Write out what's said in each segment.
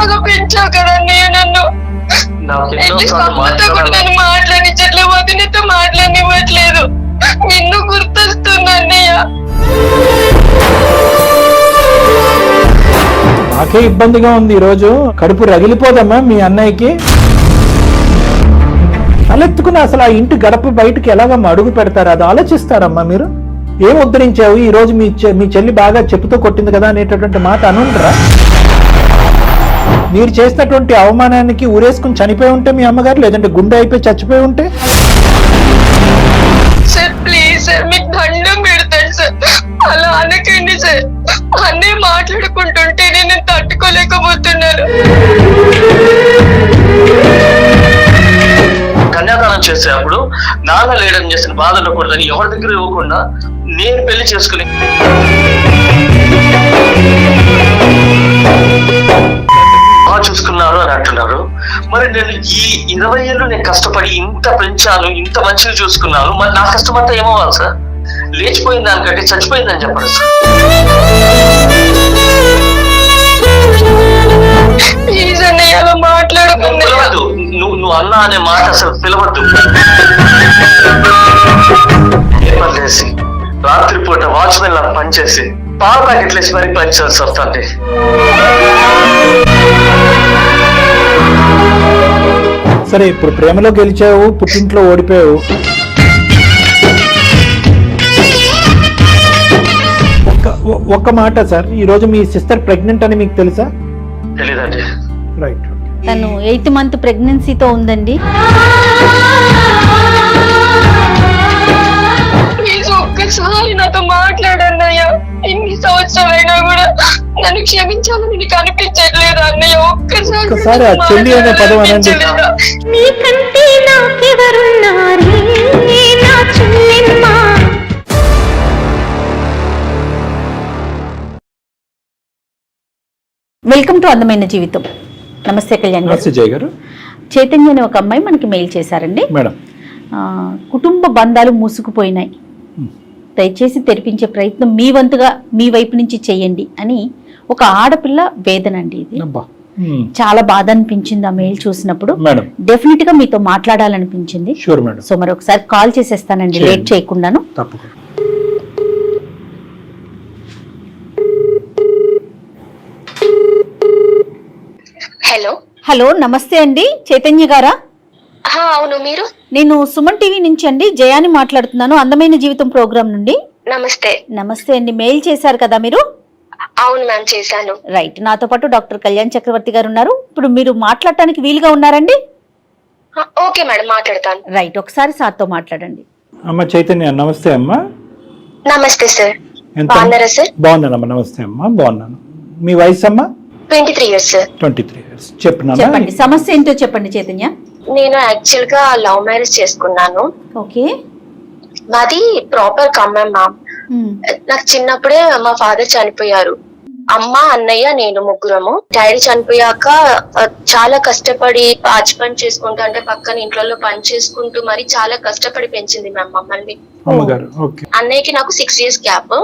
ప్రేమగా పెంచావు కదా అన్నయ్య నన్ను. అమ్మతో కూడా నన్ను మాట్లాడించట్లేదు, వదినతో మాట్లాడినివ్వట్లేదు. నిన్ను గుర్తొస్తున్నా అన్నయ్య. నాకే ఇబ్బందిగా ఉంది ఈరోజు. కడుపు రగిలిపోదమ్మా మీ అన్నయ్యకి. తలెత్తుకుని అసలు ఆ ఇంటి గడప బయటకు ఎలాగమ్మా అడుగు పెడతారు? అది ఆలోచిస్తారమ్మా మీరు? ఏం ఉద్ధరించావు ఈ రోజు? మీ చెల్లి బాగా చెప్పుతో కొట్టింది కదా అనేటటువంటి మాట అనుంటారా? మీరు చేసినటువంటి అవమానానికి ఊరేసుకుని చనిపోయి ఉంటే మీ అమ్మగారు, లేదంటే గుండె అయిపోయి చచ్చిపోయి ఉంటే? సార్ ప్లీజ్ సార్, మీకు దండం పెడతాను సార్, అలా అనకండి సార్. అన్నీ మాట్లాడుకుంటుంటే నేను తట్టుకోలేకపోతున్నాను. కన్యాదానం చేసేటప్పుడు నాన్న లేడని చేసిన బాధలు కూడదని ఎవరి దగ్గర ఇవ్వకుండా నేను పెళ్లి చేసుకుని బాగా చూసుకున్నారు అని అంటున్నారు. మరి నేను ఈ 20 ఏళ్ళు నేను కష్టపడి ఇంత పెంచాను, ఇంత మంచిగా చూసుకున్నాను, మరి నా కష్టం అంతా ఏమవ్వాలి సార్? లేచిపోయిన దానికంటే చచ్చిపోయిందని చెప్పండి సార్. ప్లీజ్ అన్నయ్య అలా మాట్లాడకండి. నువ్వు అన్నా అనే మాట అసలు పిలవద్దు. లేసి రాత్రిపూట వాచ్మెన్ లా పనిచేసి పాల ప్యాకెట్లు వేసి మరీ పనిచేయాల్సి వస్తుంది. సరే, ఇప్పుడు ప్రేమలో గెలిచావు, పుట్టింట్లో ఓడిపోయావు. ఒక్క మాట సార్, ఈ రోజు మీ సిస్టర్ ప్రెగ్నెంట్ అని మీకు తెలుసా? తెలీదండి. రైట్. తను 8th month ప్రెగ్నెన్సీతో ఉందండి. ప్లీజ్ ఒక్కసారి నాతో మాట్లాడన్నయ్య. ఇన్ని సంవత్సరాలైనా కూడా నన్ను క్షమించాలని నీకు అనిపించట్లేదు అన్నయ్య? ఒక్కసారి ఆ చెల్లి అనే పదం అనండి. నీకంటే నాకెవరున్నారే నా చెల్లెమ్మ. వెల్కమ్ టు అందమైన జీవితం. నమస్తే కళ్యాణ్ గారు. చైతన్య అనే ఒక అమ్మాయి మనకి మెయిల్ చేశారండి. మేడం, కుటుంబ బంధాలు మూసుకుపోయినాయి, దయచేసి తెరిపించే ప్రయత్నం మీ వంతుగా మీ వైపు నుంచి చేయండి అని ఒక ఆడపిల్ల వేదన అండి ఇది. చాలా బాధ అనిపించింది ఆ మెయిల్ చూసినప్పుడు. డెఫినెట్ గా మీతో మాట్లాడాలనిపించింది. సో మరి ఒకసారి కాల్ చేసేస్తానండి లేట్ చేయకుండాను. హలో. హలో, నమస్తే అండి. చైతన్య గారా? అవును, మీరు? నేను సుమన్ టీవీ నుంచి అండి, జయాని మాట్లాడుతున్నాను, అందమైన జీవితం ప్రోగ్రామ్ నుండి. నమస్తే. నమస్తే అండి. మెయిల్ చేశారు కదా మీరు? అవును మ్యామ్, చేశాను. రైట్. నాతో పాటు డాక్టర్ కళ్యాణ్ చక్రవర్తి గారు ఉన్నారు. ఇప్పుడు మీరు మాట్లాడటానికి వీలుగా ఉన్నారండి? ఓకే మేడం, మాట్లాడతాను. రైట్, ఒకసారి సార్తో మాట్లాడండి. అమ్మ చైతన్య, నమస్తే అమ్మా. నమస్తే సార్, బాగున్నారా సార్? బాగున్నానమ్మా. నమస్తే అమ్మా, బాగున్నాను. మీ వయసు అమ్మా? 23 years సార్. 23 years. చెప్పండి, సమస్య ఏంటో చెప్పండి చైతన్య. నేను యాక్చువల్ గా లవ్ మ్యారేజ్ చేసుకున్నాను. ఓకే. మాది ప్రాపర్ ఖమ్మం మ్యామ్. నాకు చిన్నప్పుడే మా ఫాదర్ చనిపోయారు. అమ్మ, అన్నయ్య, నేను ముగ్గురము. డాడీ చనిపోయాక చాలా కష్టపడి పాచి పని చేసుకుంటూ, అంటే పక్కన ఇంట్లో పని చేసుకుంటూ మరి చాలా కష్టపడి పెంచింది మ్యామ్ మమ్మల్ని. అన్నయ్యకి నాకు 6 years గ్యాప్.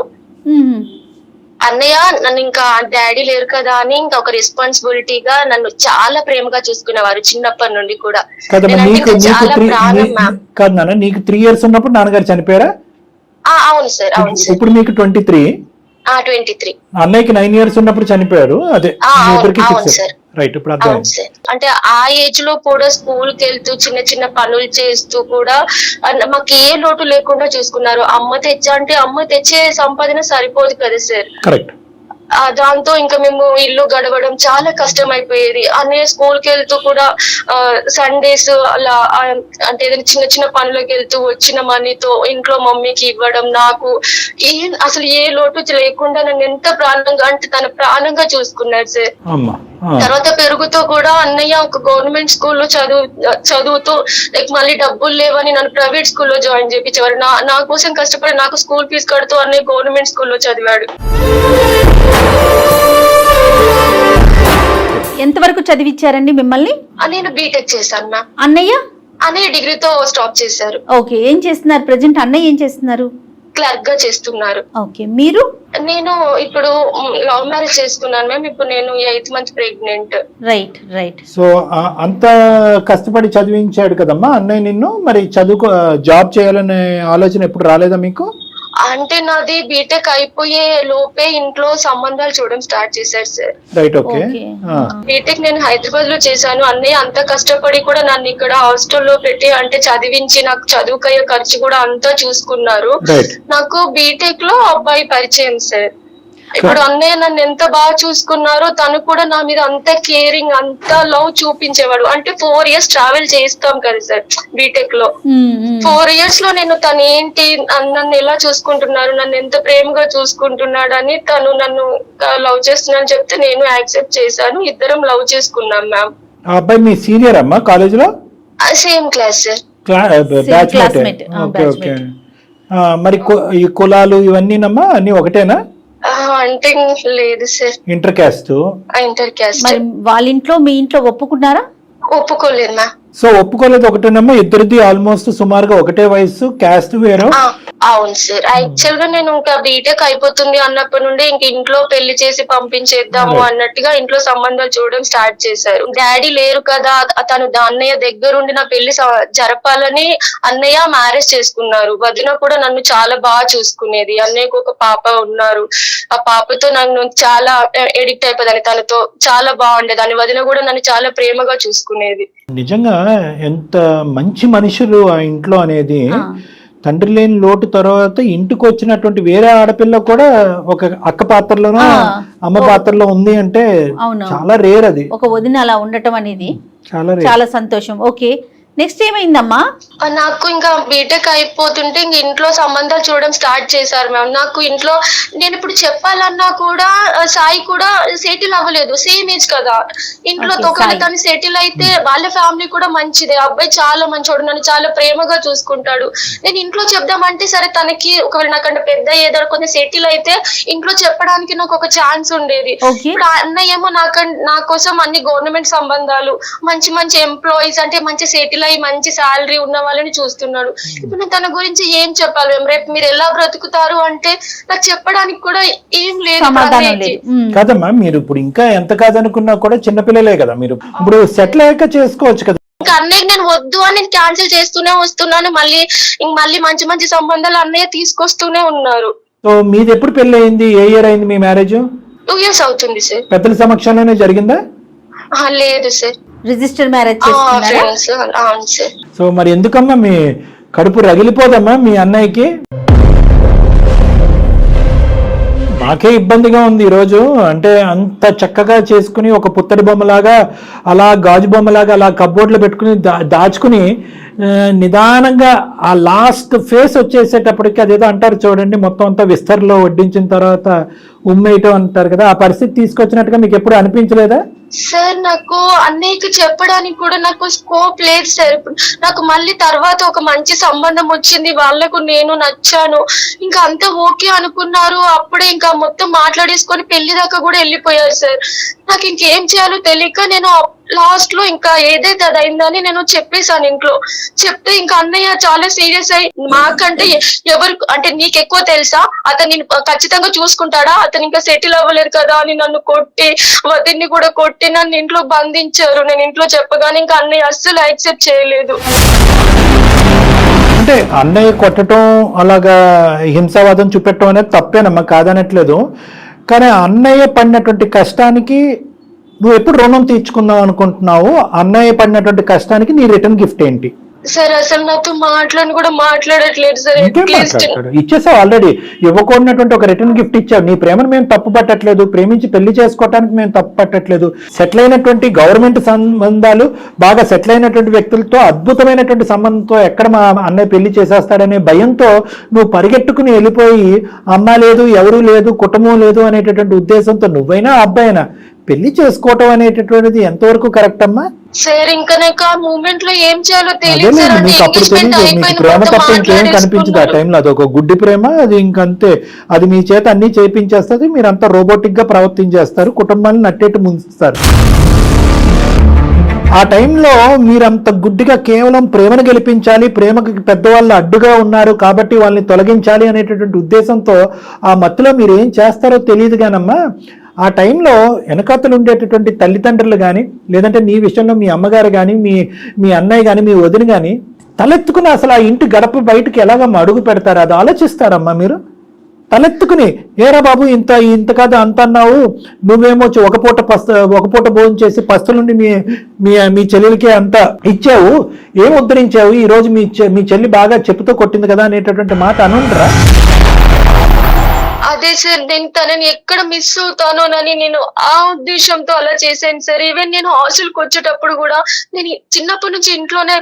అన్నయ్య నన్ను ఇంకా డాడీ లేరు కదా అని ఇంకా ఒక రెస్పాన్సిబిలిటీగా నన్ను చాలా ప్రేమగా చూసుకునేవారు చిన్నప్పటి నుండి కూడా. చాలా ప్రాణం మ్యామ్. నీకు 3 years ఉన్నప్పుడు నాన్నగారు చనిపోయారా? అవును సార్, అవును సార్. ఇప్పుడు మీకు 23. 23. అన్నయ్యకి 9 years ఉన్నప్పుడు చనిపోయారు. అదే అవును సార్. రైట్. ఇప్పుడు అవును సార్. అంటే ఆ ఏజ్ లో కూడా స్కూల్ కి వెళ్తూ చిన్న చిన్న పనులు చేస్తూ కూడా మాకు ఏ లోటు లేకుండా చూసుకున్నారు. అమ్మ తెచ్చా అంటే అమ్మ తెచ్చే సంపాదన సరిపోదు కదా సార్. కరెక్ట్. దాంతో ఇంకా మేము ఇల్లు గడవడం చాలా కష్టం అయిపోయేది. అన్నయ్య స్కూల్ కి వెళ్తూ కూడా సండేస్ అలా అంటే ఏదైనా చిన్న చిన్న పనులకు వెళ్తూ వచ్చిన మనీతో ఇంట్లో మమ్మీకి ఇవ్వడం, నాకు అసలు ఏ లోటు లేకుండా నన్ను ఎంత ప్రాణంగా అంటే తన ప్రాణంగా చూసుకున్నాడు సార్. తర్వాత పెరుగుతూ కూడా అన్నయ్య ఒక గవర్నమెంట్ స్కూల్లో చదువుతూ లైక్ మళ్ళీ డబ్బులు లేవని నన్ను ప్రైవేట్ స్కూల్లో జాయిన్ చేయించేవారు. నా కోసం కష్టపడి నాకు స్కూల్ ఫీజు కడుతూ అన్నయ్య గవర్నమెంట్ స్కూల్లో చదివాడు. ఎంతవరకు చదివించారండి మిమ్మల్ని? నేను బీటెక్ చేశాను మ్యామ్. అన్నయ్య డిగ్రీతో స్టాప్ చేశారు. ఓకే. ఏం చేస్తున్నారు ప్రెజెంట్? అన్నయ్య ఏం చేస్తున్నారు? క్లర్క్ గా చేస్తున్నారు. ఓకే, మీరు? నేను ఇప్పుడు లవ్ మ్యారేజ్ చేసుకున్నాను మ్యామ్. ఇప్పుడు నేను 8th month pregnant. Right right. So అంత కష్టపడి చదివించాడు కదమ్మా అన్నయ్య నిన్ను, మరి జాబ్ చేయాలనే ఆలోచన ఎప్పుడు రాలేదా మీకు? అంటే నాది బీటెక్ అయిపోయే లోపే ఇంట్లో సంబంధాలు చూడడం స్టార్ట్ చేశారు సార్. Right, okay. బీటెక్ నేను హైదరాబాద్ లో చేశాను. అన్నయ్య అంత కష్టపడి కూడా నన్ను ఇక్కడ హాస్టల్లో పెట్టి అంటే చదివించి నాకు చదువుకయ్యే ఖర్చు కూడా అంతా చూసుకున్నారు. నాకు బీటెక్ లో అబ్బాయి పరిచయం సార్. ఇప్పుడు అన్నయ్య నన్ను ఎంత బాగా చూసుకున్నారో తను కూడా నా మీద అంత కేరింగ్, అంత లవ్ చూపించేవాడు. అంటే 4 years ట్రావెల్ చేస్తాం కదా సార్ బీటెక్ లో. 4 years లో నేను తను ఏంటి, నన్ను ఎలా చూసుకుంటున్నారు, నన్ను ఎంత ప్రేమగా చూసుకుంటున్నాడు అని తను నన్ను లవ్ చేస్తున్నాను చెప్తే నేను యాక్సెప్ట్ చేశాను. ఇద్దరం లవ్ చేసుకున్నాం మ్యామ్. ఆ అబ్బాయి మీ సీనియర్ అమ్మా కాలేజ్ లో? Same class sir. Batchmate. Okay okay. మరి ఈ కులాలు ఇవన్నీనమ్మా అన్ని ఒకటేనా? అంటే లేదు sir, inter caste. Inter caste. మరి వాళ్ళ ఇంట్లో మీ ఇంట్లో ఒప్పుకున్నారా? ఒప్పుకోలేదు మ్యామ్. సో ఒప్పుకోలేదు ఒకటేనమ్మా, ఇద్దరిది ఆల్మోస్ట్ సుమారుగా ఒకటే వయసు, క్యాస్ట్ వేరు. అవును సార్. యాక్చువల్ గా నేను ఇంకా బీటెక్ అయిపోతుంది అన్నప్పటి నుండి ఇంక ఇంట్లో పెళ్లి చేసి పంపించేద్దాము అన్నట్టుగా ఇంట్లో సంబంధాలు చూడడం స్టార్ట్ చేశారు. డాడీ లేరు కదా, తను అన్నయ్య దగ్గరుండి నా పెళ్లి జరపాలని అన్నయ్య మ్యారేజ్ చేసుకున్నారు. వదిన కూడా నన్ను చాలా బాగా చూసుకునేది. అన్నయ్యకు ఒక పాప ఉన్నారు. ఆ పాపతో నన్ను చాలా ఎడిక్ట్ అయిపోయేదాన్ని, తనతో చాలా బాగుండేదాన్ని. వదిన కూడా నన్ను చాలా ప్రేమగా చూసుకునేది. నిజంగా ఎంత మంచి మనుషులు ఆ ఇంట్లో అనేది. తండ్రి లేని లోటు తర్వాత ఇంటికి వచ్చినటువంటి వేరే ఆడపిల్ల కూడా ఒక అక్క పాత్రలోనో అమ్మ పాత్రలో ఉంది అంటే చాలా రేర్. అది ఒక వదిన అలా ఉండటం అనేది చాలా సంతోషం. ఓకే, నెక్స్ట్ ఏమైందమ్మా? నాకు ఇంకా బీటెక్ అయిపోతుంటే ఇంక ఇంట్లో సంబంధాలు చూడడం స్టార్ట్ చేశారు మ్యామ్. నాకు ఇంట్లో నేను ఇప్పుడు చెప్పాలన్నా కూడా సాయి కూడా సెటిల్ అవ్వలేదు, సేమ్ ఏజ్ కదా. ఇంట్లో ఒకవేళ తను సెటిల్ అయితే వాళ్ళ ఫ్యామిలీ కూడా మంచిదే, అబ్బాయి చాలా మంచోడు, నన్ను చాలా ప్రేమగా చూసుకుంటాడు. నేను ఇంట్లో చెప్దామంటే సరే తనకి ఒకవేళ నాకంటే పెద్ద ఏదో కొంచెం సెటిల్ అయితే ఇంట్లో చెప్పడానికి నాకు ఒక ఛాన్స్ ఉండేది. ఇప్పుడు అన్నయ్య ఏమో నా కోసం అన్ని గవర్నమెంట్ సంబంధాలు, మంచి మంచి ఎంప్లాయీస్ అంటే మంచి సెటిల్ అయ్యి మంచి శాలరీ ఉన్న వాళ్ళని చూస్తున్నాడు. ఇప్పుడు నేను తన గురించి ఏం చెప్పాలి మ్యామ్? రేపు మీరు ఎలా బ్రతుకుతారు అంటే నాకు చెప్పడానికి కూడా ఏం లేదు. కదమ్మా, మీరు ఇప్పుడు ఇంకా ఎంత కాదనుకున్నా కూడా చిన్నపిల్లలే కదా, మీరు ఇప్పుడు సెటిల్ అయ్యాక చేసుకోవచ్చు కదా. ఇంకా అన్నయ్య నేను వద్దు అని క్యాన్సిల్ చేస్తూనే వస్తున్నాను. మళ్ళీ మంచి మంచి సంబంధాలు అన్నయ్య తీసుకొస్తూనే ఉన్నారు. సో మీది ఎప్పుడు పెళ్లి అయింది? ఏ ఇయర్ అయింది మీ మ్యారేజ్? 2 years అవుతుంది సార్. పెద్దల సమక్షంలోనే జరిగిందా? లేదు సార్, రిజిస్టర్ మ్యారేజ్ చేసుకున్నారా? అవును సార్. సో మరి ఎందుకమ్మా మీ కడుపు రగిలిపోదమ్మా మీ అన్నయ్యకి? మాకే ఇబ్బందిగా ఉంది ఈరోజు. అంటే అంత చక్కగా చేసుకుని ఒక పుత్తడి బొమ్మలాగా అలా గాజు బొమ్మలాగా అలా కబ్బోర్డ్లో పెట్టుకుని దాచుకుని నిదానంగా ఆ లాస్ట్ ఫేస్ వచ్చేసేటప్పటికి అదేదో అంటారు చూడండి, మొత్తం అంతా విస్తర్లో వడ్డించిన తర్వాత ఉమ్మేయటం అంటారు కదా, ఆ పరిస్థితి తీసుకొచ్చినట్టుగా మీకు ఎప్పుడు అనిపించలేదా? సార్ నాకు అన్నయ్యకి చెప్పడానికి కూడా నాకు స్కోప్ లేదు సార్. నాకు మళ్ళీ తర్వాత ఒక మంచి సంబంధం వచ్చింది, వాళ్ళకు నేను నచ్చాను, ఇంకా అంతా ఓకే అనుకున్నారు. అప్పుడే ఇంకా మొత్తం మాట్లాడేసుకొని పెళ్లి దాకా కూడా వెళ్ళిపోయారు సార్. నాకు ఇంకేం చేయాలో తెలియక నేను లాస్ట్ లో ఇంకా ఏదైతే అది అయిందని నేను చెప్పేశాను ఇంట్లో. చెప్తే ఇంకా అన్నయ్య చాలా సీరియస్ అయ్యి, మాకంటే ఎవరు అంటే నీకు ఎక్కువ తెలుసా, అతన్ని ఖచ్చితంగా చూసుకుంటాడా, అతను ఇంకా సెటిల్ అవ్వలేదు కదా అని నన్ను కొట్టి, వదిన్ని కూడా కొట్టి నన్ను ఇంట్లో బంధించారు. నేను ఇంట్లో చెప్పగానే ఇంకా అన్నయ్య అస్సలు యాక్సెప్ట్ చేయలేదు. అంటే అన్నయ్య కొట్టడం అలాగా హింసావాదం చూపెట్టడం అనేది తప్పేనమ్మా, కాదనట్లేదు. కానీ అన్నయ్య పడినటువంటి కష్టానికి నువ్వు ఎప్పుడు రుణం తీర్చుకుందాం అనుకుంటున్నావు? అన్నయ్య పడినటువంటి కష్టానికి నీ రిటర్న్ గిఫ్ట్ ఏంటి? సార్ అసలు నాతో మాట్లాడట్లేదు సార్. ఇచ్చేసావు ఆల్రెడీ. ఇవ్వకూడనటువంటి ఒక రిటర్న్ గిఫ్ట్ ఇచ్చావు. నీ ప్రేమను మేము తప్పు పట్టట్లేదు, ప్రేమించి పెళ్లి చేసుకోవటానికి మేము తప్పు పట్టట్లేదు. సెటిల్ అయినటువంటి గవర్నమెంట్ సంబంధాలు, బాగా సెటిల్ అయినటువంటి వ్యక్తులతో అద్భుతమైనటువంటి సంబంధంతో ఎక్కడ మా అన్నయ్య పెళ్లి చేసేస్తాడనే భయంతో నువ్వు పరిగెట్టుకుని వెళ్ళిపోయి అమ్మ లేదు, ఎవరూ లేదు, కుటుంబం లేదు అనేటటువంటి ఉద్దేశంతో నువ్వైనా అబ్బాయినా పెళ్లి చేసుకోవటం అనేటటువంటిది ఎంతవరకు కరెక్ట్ అమ్మా? సార్ ఇంకా నాకు ఆ మూమెంట్ లో ఏం చేయాలో తెలియదు. ప్రేమ తప్ప ఇంకేం కనిపించదు ఆ టైంలో. అది ఒక గుడ్డి ప్రేమ, అది ఇంకంతే. అది మీ చేత అన్ని చేయించేస్తుంది, మీరంతా రోబోటిక్ గా ప్రవర్తించేస్తారు, కుటుంబాన్ని నట్టేట్టు ముంచుతారు. ఆ టైంలో మీరంత గుడ్డిగా కేవలం ప్రేమను గెలిపించాలి, ప్రేమకి పెద్దవాళ్ళు అడ్డుగా ఉన్నారు కాబట్టి వాళ్ళని తొలగించాలి అనేటటువంటి ఉద్దేశంతో ఆ మత్తులో మీరు ఏం చేస్తారో తెలియదు కానమ్మా, ఆ టైంలో వెనకాతలు ఉండేటటువంటి తల్లిదండ్రులు కానీ, లేదంటే నీ విషయంలో మీ అమ్మగారు కానీ, మీ అన్నయ్య కానీ, మీ వదిన కానీ తలెత్తుకుని అసలు ఆ ఇంటి గడప బయటకు ఎలాగమ్మా అడుగు పెడతారు? అది ఆలోచిస్తారమ్మా మీరు? తలెత్తుకుని ఏరా బాబు ఇంత కాదు అంత అన్నావు, నువ్వేమో ఒక పూట భోజనం చేసి పస్తుల నుండి మీ చెల్లెలకి అంత ఇచ్చావు, ఏం ఉద్ధరించావు, ఈ రోజు మీ చెల్లి బాగా చెప్పుతో కొట్టింది కదా అనేటటువంటి మాట అనుంటారా? అదే సార్, నేను తనని ఎక్కడ మిస్ అవుతానోనని నేను ఆ ఉద్దేశంతో అలా చేశాను సార్. ఈవెన్ నేను హాస్టల్కి వచ్చేటప్పుడు కూడా నేను చిన్నప్పటి నుంచి ఇంట్లోనే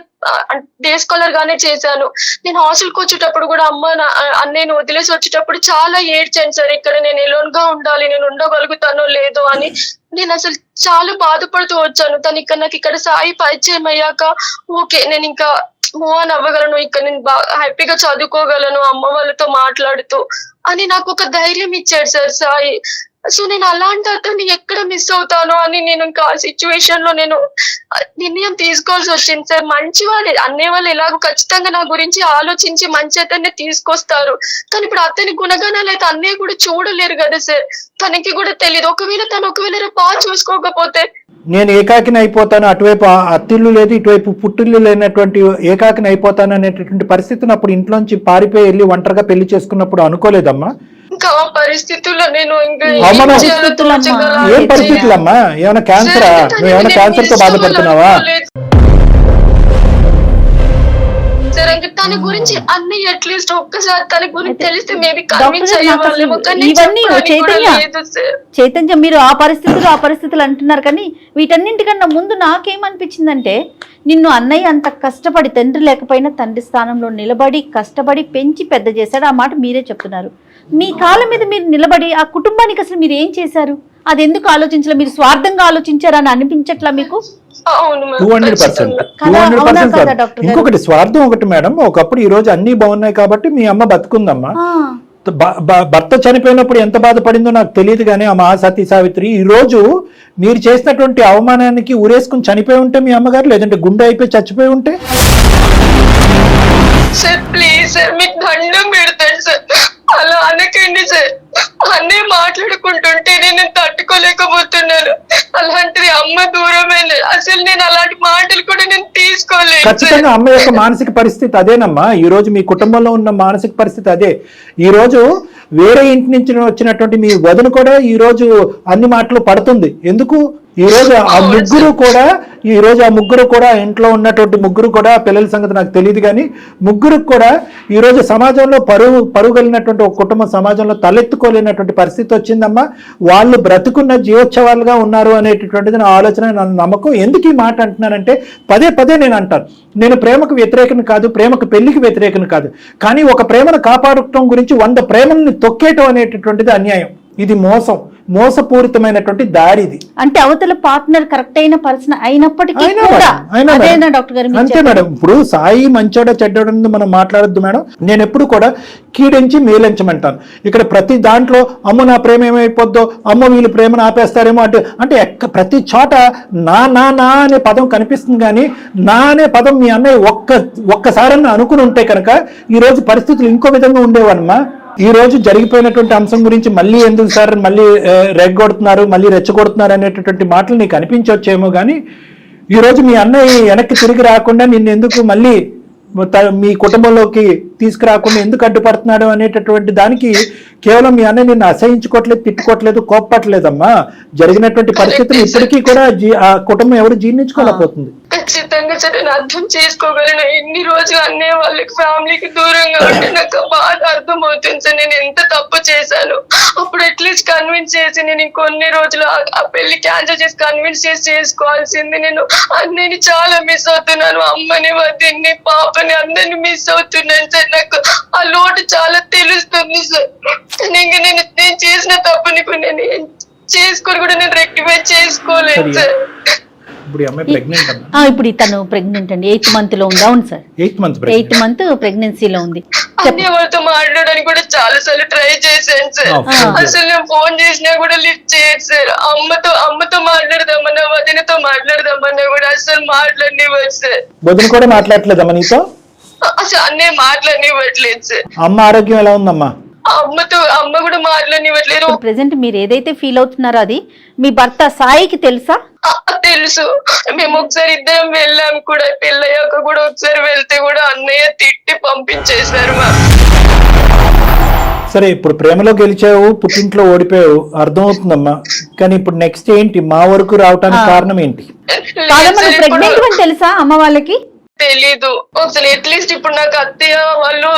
డే స్కాలర్ గానే చేశాను. నేను హాస్టల్కి వచ్చేటప్పుడు కూడా అన్నయ్యను వదిలేసి వచ్చేటప్పుడు చాలా ఏడ్చాను సార్. ఇక్కడ నేను ఎలోన్ గా ఉండాలి, నేను ఉండగలుగుతానో లేదో అని నేను అసలు చాలా బాధపడుతూ వచ్చాను. తను నాకు ఇక్కడ సాయి పరిచయం అయ్యాక ఓకే నేను ఇంకా మూవ్ ఆన్ అవ్వగలను, ఇక్కడ నేను బాగా హ్యాపీగా చదువుకోగలను అమ్మ వాళ్ళతో మాట్లాడుతూ అని నాకు ఒక ధైర్యం ఇచ్చాడు సార్ సాయి. సో నేను అలాంటి అతన్ని ఎక్కడ మిస్ అవుతానో అని నేను ఇంకా ఆ సిచ్యువేషన్ లో నేను నిర్ణయం తీసుకోవాల్సి వచ్చింది సార్. మంచి వాళ్ళు అన్నయ్య వాళ్ళు ఎలాగో ఖచ్చితంగా నా గురించి ఆలోచించి మంచి అతన్ని తీసుకొస్తారు, కానీ ఇప్పుడు అతని గుణగణాలు అయితే అన్నయ్య కూడా చూడలేరు కదా సార్. తనకి కూడా తెలియదు, ఒకవేళ రేపు చూసుకోకపోతే నేను ఏకాకిని అయిపోతాను, అటువైపు అత్తిల్లు లేదు ఇటువైపు పుట్టిల్లు లేనటువంటి ఏకాకిని అయిపోతాను అనేటటువంటి పరిస్థితిని అప్పుడు ఇంట్లోంచి పారిపోయి వెళ్ళి ఒంటరిగా పెళ్లి చేసుకున్నప్పుడు అనుకోలేదమ్మా? ఇంకా ఆ పరిస్థితుల్లో నేను ఏం పరిస్థితులమ్మా? ఏమైనా క్యాన్సరా? నువ్వు ఏమైనా క్యాన్సర్ తో బాధపడుతున్నావా? సార్ ఇంకా తన గురించి అన్ని అట్లీస్ట్ ఒక్కసారి తన గురించి తెలిస్తే మేబీ కన్విన్స్ అయ్యేవాళ్ళేమో, కానీ చైతన్య మీరు ఆ పరిస్థితులు అంటున్నారు, కానీ వీటన్నింటికన్నా ముందు నాకేమనిపించిందంటే నిన్ను అన్నయ్య అంత కష్టపడి తండ్రి లేకపోయినా తండ్రి స్థానంలో నిలబడి కష్టపడి పెంచి పెద్ద చేశాడు. ఆ మాట మీరే చెప్తున్నారు. మీ కాళ్ళ మీద మీరు నిలబడి ఆ కుటుంబానికి అసలు మీరు ఏం చేశారు? అది ఎందుకు ఆలోచించలే? మీరు స్వార్థంగా ఆలోచించారని అనిపించట్లా మీకు? 200%. ఇంకొకటి స్వార్థం ఒకటి మేడం, ఒకప్పుడు ఈ రోజు అన్ని బాగున్నాయి కాబట్టి మీ అమ్మ బతుకుందమ్మా. భర్త చనిపోయినప్పుడు ఎంత బాధపడిందో నాకు తెలియదు, కానీ ఆ మహాసతీ సావిత్రి ఈ రోజు మీరు చేసినటువంటి అవమానానికి ఊరేసుకుని చనిపోయి ఉంటే మీ అమ్మగారు, లేదంటే గుండె అయిపోయి చచ్చిపోయి ఉంటే? సార్ ప్లీజ్ సార్ మీకు దండం పెడతాను సార్, అలా అనకండి సార్. అన్నీ మాట్లాడుకుంటుంటే నేను తట్టుకోలేకపోతున్నాను. అలాంటిది అమ్మ దూరమైన అసలు నేను అలాంటి మాటలు కూడా నేను తీసుకోలేదు. ఖచ్చితంగా అమ్మ యొక్క మానసిక పరిస్థితి అదేనమ్మా. ఈ రోజు మీ కుటుంబంలో ఉన్న మానసిక పరిస్థితి అదే. ఈ రోజు వేరే ఇంటి నుంచి వచ్చినటువంటి మీ వదిన కూడా ఈ రోజు అన్ని మాటలు పడుతుంది. ఎందుకు? ఈ రోజు ఆ ముగ్గురు కూడా ఇంట్లో ఉన్నటువంటి ముగ్గురు కూడా, పిల్లల సంగతి నాకు తెలియదు కానీ ముగ్గురు కూడా ఈ రోజు సమాజంలో పరువు కలిగినటువంటి ఒక కుటుంబం సమాజంలో తలెత్తుకోలేనటువంటి పరిస్థితి వచ్చిందమ్మా. వాళ్ళు బ్రతుకున్న జీవోత్సవాలుగా ఉన్నారు అనేటటువంటిది నా ఆలోచన, నా నమ్మకం. ఎందుకు ఈ మాట అంటున్నానంటే పదే నేను అంటాను, నేను ప్రేమకు వ్యతిరేకను కాదు, ప్రేమకు పెళ్లికి వ్యతిరేకను కాదు, కానీ ఒక ప్రేమను కాపాడటం గురించి 100 ప్రేమల్ని తొక్కేయటం అనేటటువంటిది అన్యాయం. ఇది మోసపూరితమైనటువంటి దారి. ఇది అంటే అవతల పార్ట్నర్ కరెక్ట్ అయిన పర్సన్ అయినప్పటికీ అంతే మేడం. ఇప్పుడు సాయి మంచోడ చెడ్డోడ మనం మాట్లాడొద్దు మేడం. నేను ఎప్పుడు కూడా కీడించి మేలించమంటాను. ఇక్కడ ప్రతి దాంట్లో అమ్మ నా ప్రేమ ఏమైపోద్దో, అమ్మ వీళ్ళు ప్రేమను ఆపేస్తారేమో అంటే ప్రతి చోట నా అనే పదం కనిపిస్తుంది, కానీ నా అనే పదం మీ అన్నయ్య ఒక్కసారన్నా అనుకుని ఉంటే కనుక ఈ రోజు పరిస్థితులు ఇంకో విధంగా ఉండేవన్నమా. ఈ రోజు జరిగిపోయినటువంటి అంశం గురించి మళ్ళీ ఎందుకు సార్ మళ్ళీ రెగ్గొడుతున్నారు, మళ్ళీ రెచ్చగొడుతున్నారు అనేటటువంటి మాటలు నీకు అనిపించవచ్చేమో, కానీ ఈ రోజు మీ అన్నయ్య వెనక్కి తిరిగి రాకుండా నిన్ను ఎందుకు మళ్ళీ మీ కుటుంబంలోకి తీసుకురాకుండా ఎందుకు అడ్డుపడుతున్నాడు అనేటటువంటి దానికి కేవలం మీ అన్నయ్య నిన్ను అసహించుకోవట్లేదు, తిట్టుకోవట్లేదు, కోప్పట్లేదమ్మా. జరిగినటువంటి పరిస్థితులు ఇప్పటికీ కూడా ఆ కుటుంబం ఎవరు జీర్ణించుకోలేకపోతుంది. ఖచ్చితంగా సరే నేను అర్థం చేసుకోగలను. ఎన్ని రోజులు అన్నయ్య వాళ్ళకి ఫ్యామిలీకి దూరంగా ఉంటే నాకు బాగా అర్థమవుతుంది సార్ నేను ఎంత తప్పు చేశాను. అప్పుడు అట్లీస్ట్ కన్విన్స్ చేసి నేను ఇంకొన్ని రోజులు ఆ పెళ్లి క్యాన్సిల్ చేసి కన్విన్స్ చేసి చేసుకోవాల్సింది. నేను అన్నయ్యని చాలా మిస్ అవుతున్నాను, అమ్మని వదిన్ని పాపని అందరిని మిస్ అవుతున్నాను సార్. నాకు ఆ లోటు చాలా తెలుస్తుంది సార్. నేను చేసిన తప్పుని నేను చేసుకొని కూడా నేను రెక్టిఫై చేసుకోలేదు సార్. ఇప్పుడు ఈ అమ్మాయి ప్రెగ్నెంట్ అన్న. ఇప్పుడు తను ప్రెగ్నెంట్ అండి, 8th month లో ఉంది. అవును సార్, 8 months 8th month ప్రెగ్నెన్సీలో ఉంది. అన్ని వాళ్ళతో మాట్లాడడానికి కూడా చాలా సార్లు ట్రై చేశాను సార్. అసలు నేను ఫోన్ చేసినా కూడా లిఫ్ట్ చేయదు సార్. అమ్మతో మాట్లాడదామన్నా, వదినతో మాట్లాడదామన్నా కూడా అసలు మాట్లాడనివ్వదు సార్. వదిన కూడా మాట్లాడలేదమ్మా నీతో? అసలు అన్నీ మాట్లాడనివ్వట్లేదు సార్. అమ్మ ఆరోగ్యం ఎలా ఉందమ్మా? అమ్మ కూడా మాట్లాడనివ్వట్లేదు. ప్రెసెంట్ మీరు ఏదైతే ఫీల్ అవుతున్నారో అది మీ భర్త సాయికి తెలుసా? తెలుసు. మేము ఒకసారి ఇద్దరం వెళ్ళాం కూడా, పెళ్ళయ్యాక కూడా ఒకసారి వెళ్తే కూడా అన్నయ్య తిట్టి పంపించేశారు మా. సరే, ఇప్పుడు ప్రేమలో గెలిచావు, పుట్టింట్లో ఓడిపోయావు, అర్థమవుతుందమ్మా. కానీ ఇప్పుడు నెక్స్ట్ ఏంటి? మా వరకు రావటానికి కారణం ఏంటి? ప్రెగ్నెంట్ అని తెలుసా అమ్మ వాళ్ళకి? తెలీదు. అసలు అట్లీస్ట్ ఇప్పుడు నాకు అత్తయ్య వాళ్ళు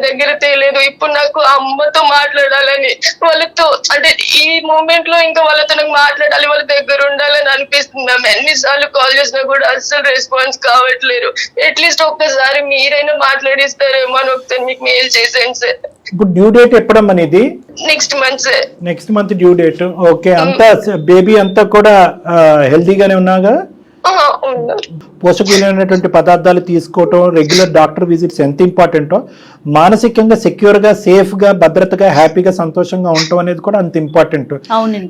దగ్గర తెలియదు. ఇప్పుడు నాకు అమ్మతో మాట్లాడాలని, వాళ్ళతో అంటే ఈ మూమెంట్ లో ఇంకా వాళ్ళతో నాకు మాట్లాడాలి, వాళ్ళ దగ్గర ఉండాలని అనిపిస్తుంది మ్యామ్. ఎన్నిసార్లు కాల్ చేసినా కూడా అస్సలు రెస్పాన్స్ కావట్లేరు. అట్లీస్ట్ ఒక్కసారి మీరైనా మాట్లాడిస్తారేమో అని ఒకసారి మీకు మెయిల్ చేశాను సార్. ఇప్పుడు డ్యూ డేట్ ఎప్పుడమ్మా నీది? Next month sir. Next month due date. Okay, అంతా బేబీ అంతా కూడా హెల్తీగానే ఉన్నాగా? పోషకమైనటువంటి పదార్థాలు తీసుకోవటం, రెగ్యులర్ డాక్టర్ విజిట్స్ ఎంత ఇంపార్టెంటో, మానసికంగా సెక్యూర్ గా, సేఫ్ గా, భద్రతగా, హ్యాపీగా, సంతోషంగా ఉండటం అనేది కూడా అంత ఇంపార్టెంట్.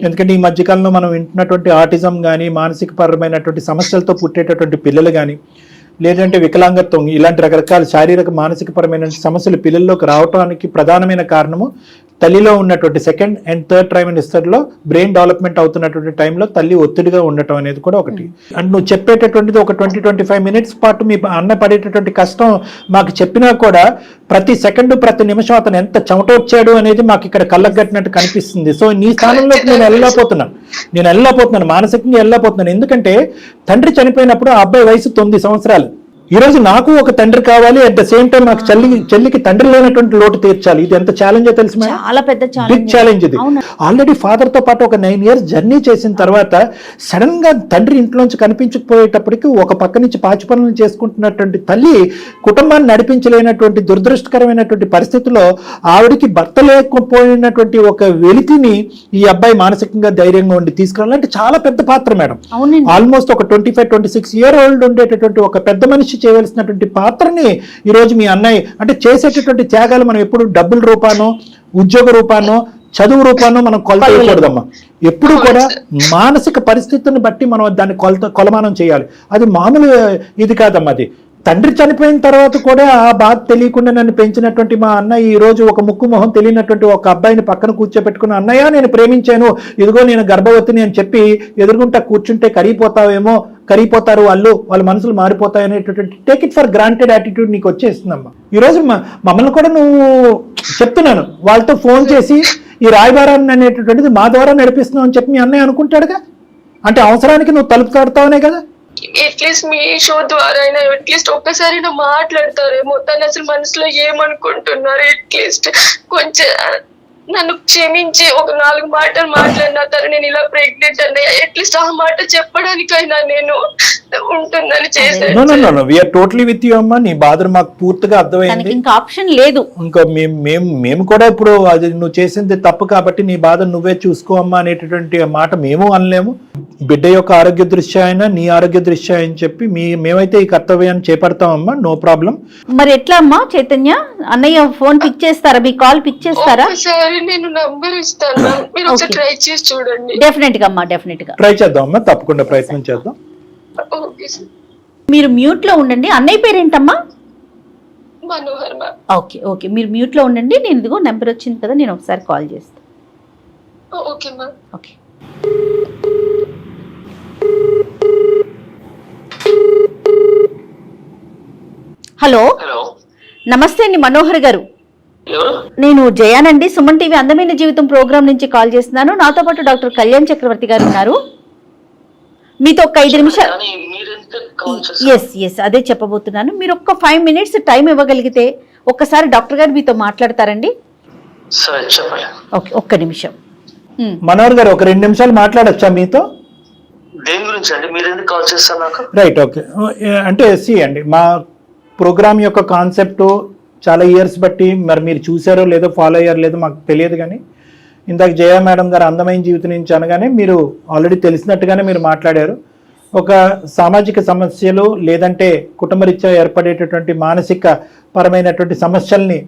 ఎందుకంటే ఈ మధ్యకాలంలో మనం వింటున్నటువంటి ఆటిజం కానీ, మానసిక పరమైనటువంటి సమస్యలతో పుట్టేటటువంటి పిల్లలు కానీ, లేదంటే వికలాంగత్వం, ఇలాంటి రకరకాల శారీరక మానసిక పరమైన సమస్యలు పిల్లల్లోకి రావడానికి ప్రధానమైన కారణము తల్లిలో ఉన్నటువంటి 2nd and 3rd ట్రైమిస్టర్లో brain development అవుతున్నటువంటి టైంలో తల్లి ఒత్తిడిగా ఉండటం అనేది కూడా ఒకటి. అండ్ నువ్వు చెప్పేటటువంటిది ఒక 20-25 minutes పాటు మీ అన్న పడేటటువంటి కష్టం మాకు చెప్పినా కూడా ప్రతి సెకండ్, ప్రతి నిమిషం అతను ఎంత చెమట వచ్చాడు అనేది మాకు ఇక్కడ కళ్ళకు కట్టినట్టు కనిపిస్తుంది. సో నీ స్థానంలోకి నేను వెళ్ళలేకపోతున్నాను, మానసికంగా వెళ్ళలేకపోతున్నాను. ఎందుకంటే తండ్రి చనిపోయినప్పుడు ఆ అబ్బాయి వయసు 9 సంవత్సరాలు. ఈ రోజు నాకు ఒక తండ్రి కావాలి, అట్ ద సేమ్ టైం నాకు చెల్లికి తండ్రి లేనటువంటి లోటు తీర్చాలి. ఇది ఎంత ఛాలెంజ్ తెలుసు మేడం? చాలా పెద్ద బిగ్ ఛాలెంజ్ ఇది. ఆల్రెడీ ఫాదర్ తో పాటు ఒక 9 years జర్నీ చేసిన తర్వాత సడన్ గా తండ్రి ఇంట్లోంచి కనిపించకపోయేటప్పటికి ఒక పక్క నుంచి పాచి పనులు చేసుకుంటున్నటువంటి తల్లి కుటుంబాన్ని నడిపించలేనటువంటి దురదృష్టకరమైనటువంటి పరిస్థితిలో ఆవిడికి భర్త లేకపోయినటువంటి ఒక వెలితిని ఈ అబ్బాయి మానసికంగా ధైర్యంగా ఉండి తీసుకురావాలంటే చాలా పెద్ద పాత్ర మేడం. ఆల్మోస్ట్ ఒక 25-26 year old ఉండేటటువంటి ఒక పెద్ద మనిషి చేయవలసినటువంటి పాత్రని ఈరోజు మీ అన్నయ్య అంటే చేసేటటువంటి త్యాగాలు మనం ఎప్పుడు డబ్బుల రూపానో, ఉద్యోగ రూపానో, చదువు రూపానో మనం కొలత వేయకూడదమ్మా. ఎప్పుడు కూడా మానసిక పరిస్థితిని బట్టి మనం దాన్ని కొలమానం చేయాలి. అది మామూలు ఇది కాదమ్మా. అది తండ్రి చనిపోయిన తర్వాత కూడా ఆ బాధ తెలియకుండా నన్ను పెంచినటువంటి మా అన్నయ్య ఈ రోజు ఒక ముక్కు మొహం తెలియనటువంటి ఒక అబ్బాయిని పక్కన కూర్చోబెట్టుకున్న, అన్నయ్య నేను ప్రేమించాను, ఇదిగో నేను గర్భవతిని అని చెప్పి ఎదురుగుంటా కూర్చుంటే కరిగిపోతారు వాళ్ళ మనసులు మారిపోతాయి అనేటటువంటి take it for granted attitude నీకు వచ్చేస్తుందమ్మా. ఈరోజు మమ్మల్ని కూడా నువ్వు చెప్తున్నాను వాళ్ళతో ఫోన్ చేసి ఈ రాయబారాన్ని అనేటటువంటిది మా ద్వారా నడిపిస్తున్నావు అని చెప్పి మీ అన్నయ్య అనుకుంటాడుగా. అంటే అవసరానికి నువ్వు తలుపు తడతావనే కదా. అట్లీస్ట్ మీ షో ద్వారా అయినా అట్లీస్ట్ ఒక్కసారి మాట్లాడతారేమో, తను అసలు మనసులో ఏమనుకుంటున్నారు, అట్లీస్ట్ కొంచెం నన్ను క్షమించి ఒక 4 మాటలు మాట్లాడిన తను నేను ఇలా ప్రెగ్నెంట్ అన్నయ్య అట్లీస్ట్ ఆ మాట చెప్పడానికైనా నేను ఉంటుందని చేశాను. వీఆర్ టోటలీ విత్ యూ అమ్మా. నీ బాధ మాకు పూర్తిగా అర్థమైంది. ఇంకా ఆప్షన్ లేదు. ఇంకా మేము కూడా ఇప్పుడు అది నువ్వు చేసింది తప్పు కాబట్టి నీ బాధ నువ్వే చూసుకో అమ్మా అనేటటువంటి మాట మేము అనలేము. బిడ్డ యొక్క ఆరోగ్య దృష్ట్యా అయినా, నీ ఆరోగ్య దృష్ట్యా అని చెప్పి మేమైతే ఈ కర్తవ్యాన్ని చేపడతామమ్మా. No problem. మరి ఎట్లా అమ్మా చైతన్య, అన్నయ్య ఫోన్ పిక్ చేస్తారా? మీ కాల్ పిక్ చేస్తారా? నేను నంబర్ ఇస్తాను, మీరు ఒకసారి ట్రై చేసి చూడండి. డెఫినెట్ గా అమ్మా, డెఫినెట్ గా ట్రై చేద్దాం అమ్మా, తప్పకుండా ప్రయత్నం చేద్దాం. మీరు మ్యూట్ లో ఉండండి. అన్నయ్య పేరేంటమ్మా? మనోహర్. ఓకే ఓకే, మీరు మ్యూట్ లో ఉండండి. నేను ఇదిగో నెంబర్ వచ్చింది కదా, నేను ఒకసారి కాల్ చేస్తాను. ఓకే మా. ఓకే. హలో, నమస్తే అండి మనోహర్ గారు. నేను జయానండి, సుమన్ టీవీ అందమైన జీవితం ప్రోగ్రామ్ నుంచి కాల్ చేస్తున్నాను. నాతో పాటు డాక్టర్ కళ్యాణ్ చక్రవర్తి గారు ఉన్నారు. మీతో ఒక 5 నిమిషాలు. ఎస్ అదే చెప్పబోతున్నాను. మీరు ఒక్క 5 minutes టైం ఇవ్వగలిగితే ఒక్కసారి డాక్టర్ గారు మీతో మాట్లాడతారండి. ఓకే, ఒక్క నిమిషం. మనోహర్ గారు ఒక 2 నిమిషాలు మాట్లాడచ్చా మీతో? దేని గురించి అండి? మీరు ఎందుకు కాల్ చేస్తారు నాకు? Right, okay. అంటే అండి మా ప్రోగ్రామ్ యొక్క కాన్సెప్ట్ చాలా ఇయర్స్ బట్టి మరి మీరు చూసారో లేదో, ఫాలో అయ్యారో లేదో మాకు తెలియదు. కానీ ఇందాక జయ మేడం గారు అందమైన జీవితం నుంచి అనగానే మీరు ఆల్రెడీ తెలిసినట్టుగానే మీరు మాట్లాడారు. ఒక సామాజిక సమస్యలు లేదంటే కుటుంబరీత్యా ఏర్పడేటటువంటి మానసిక పరమైనటువంటి సమస్యల్ని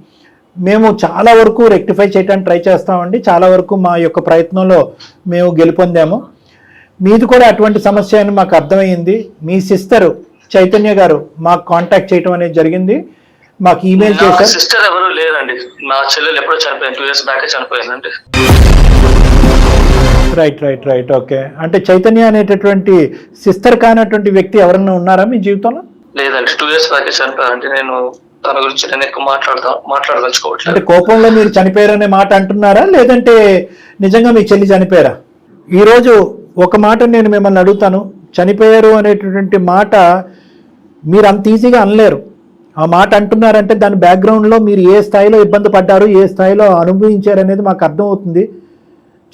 మేము చాలా వరకు రెక్టిఫై చేయడానికి ట్రై చేస్తామండి. చాలా వరకు మా యొక్క ప్రయత్నంలో మేము గెలుపొందాము. మీది కూడా అటువంటి సమస్య అని మాకు అర్థమైంది. మీ సిస్టర్ చైతన్య గారు మాకు కాంటాక్ట్ చేయడం అనేది జరిగింది, మాకు ఈమెయిల్ చేశారు. సిస్టర్ ఎవరు లేరండి, నా చెల్లెలు ఎప్పుడో చనిపోయింది, 2 years బ్యాక్ చనిపోయిందండి. Right okay. అంటే చైతన్య అనేటటువంటి సిస్టర్ కానటువంటి వ్యక్తి ఎవరన్నా ఉన్నారా మీ జీవితంలో? లేదండి, 2 years బ్యాక్ చనిపోయారంటే నేను తన గురించి నేను ఎక్కువ మాట్లాడదలుచుకోవట్లేదు. అంటే కోపంలో మీరు చనిపోయారనే మాట అంటున్నారా, లేదంటే నిజంగా మీ చెల్లి చనిపోయారా? ఈరోజు ఒక మాట నేను మిమ్మల్ని అడుగుతాను. చనిపోయారు అనేటటువంటి మాట మీరు అంత ఈజీగా అనలేరు. ఆ మాట అంటున్నారంటే దాని బ్యాక్గ్రౌండ్లో మీరు ఏ స్థాయిలో ఇబ్బంది పడ్డారు, ఏ స్థాయిలో అనుభవించారు అనేది మాకు అర్థమవుతుంది.